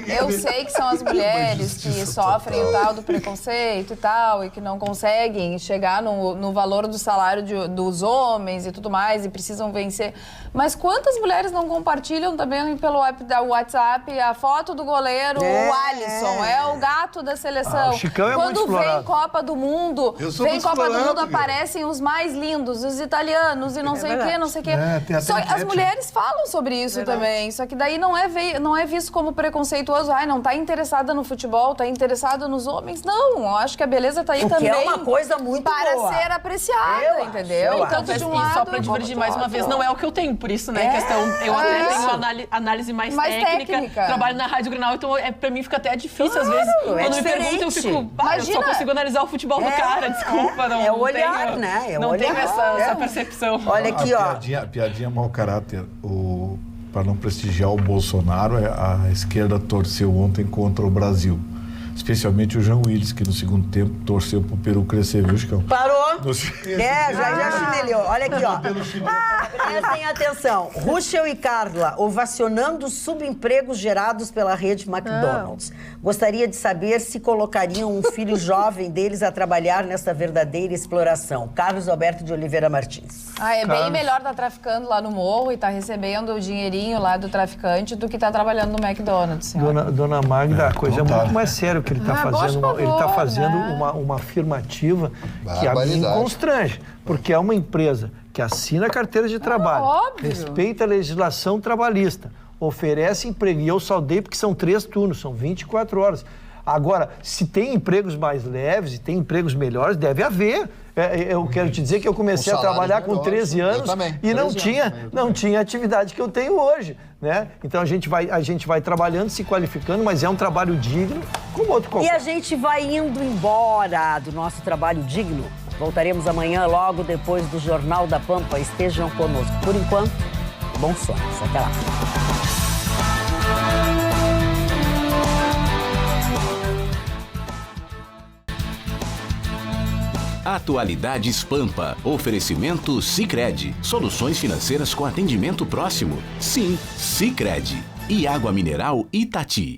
Eu sei que são as mulheres que sofrem o tal do preconceito e tal, e que não conseguem chegar no valor do salário dos homens e tudo mais, e precisam vencer. Mas quantas mulheres não compartilham também pelo WhatsApp a foto do goleiro, o Alisson, é o gato da seleção. O Chicão é muito Quando vem explorado. Copa do Mundo, aparecem os mais lindos, os italianos e não sei o quê, não sei o quê. Só as mulheres falam sobre isso também, só que daí não é visto como preconceituoso. Não tá interessada no futebol, tá interessada nos homens. Não, eu acho que a beleza tá aí o também. Que é uma coisa muito para boa. ser apreciada, entendeu? Então, Tanto de um lado, só para divergir mais uma vez, não é o que eu tenho, por isso, né, questão, eu até tenho uma análise mais técnica, trabalho na Rádio Grenal, então pra mim fica até difícil às vezes, quando me perguntam, eu fico, eu só consigo analisar o futebol do cara, desculpa, não. É o olhar, né? Não tenho essa percepção. Olha aqui, ó. Piadinha mau caráter. Para não prestigiar o Bolsonaro, a esquerda torceu ontem contra o Brasil. Especialmente o Jean Willis, que no segundo tempo torceu pro Peru crescer, viu, Chicão? Parou? Já chinelhou. Olha aqui, ó. Prestem atenção. Ruschel e Carla ovacionando subempregos gerados pela rede McDonald's. Gostaria de saber se colocariam um filho jovem deles a trabalhar nessa verdadeira exploração. Carlos Alberto de Oliveira Martins. Bem melhor estar traficando lá no morro e estar recebendo o dinheirinho lá do traficante do que estar trabalhando no McDonald's. Dona Magda, a coisa é muito mais séria o que ele está fazendo. Por favor, ele está fazendo né? uma afirmativa que a mim constrange, porque é uma empresa que assina a carteira de trabalho, respeita a legislação trabalhista, oferece emprego. E eu saudei porque são 3 turnos, são 24 horas. Agora, se tem empregos mais leves e tem empregos melhores, deve haver. Eu quero te dizer que eu comecei a trabalhar com 13 anos e não tinha a atividade que eu tenho hoje, né? Então a gente vai trabalhando, se qualificando, mas é um trabalho digno como outro qualquer. E a gente vai indo embora do nosso trabalho digno. Voltaremos amanhã, logo depois do Jornal da Pampa. Estejam conosco. Por enquanto, bons sonhos. Até lá. Atualidades Pampa. Oferecimento Sicredi. Soluções financeiras com atendimento próximo. Sim, Sicredi. E água mineral Itati.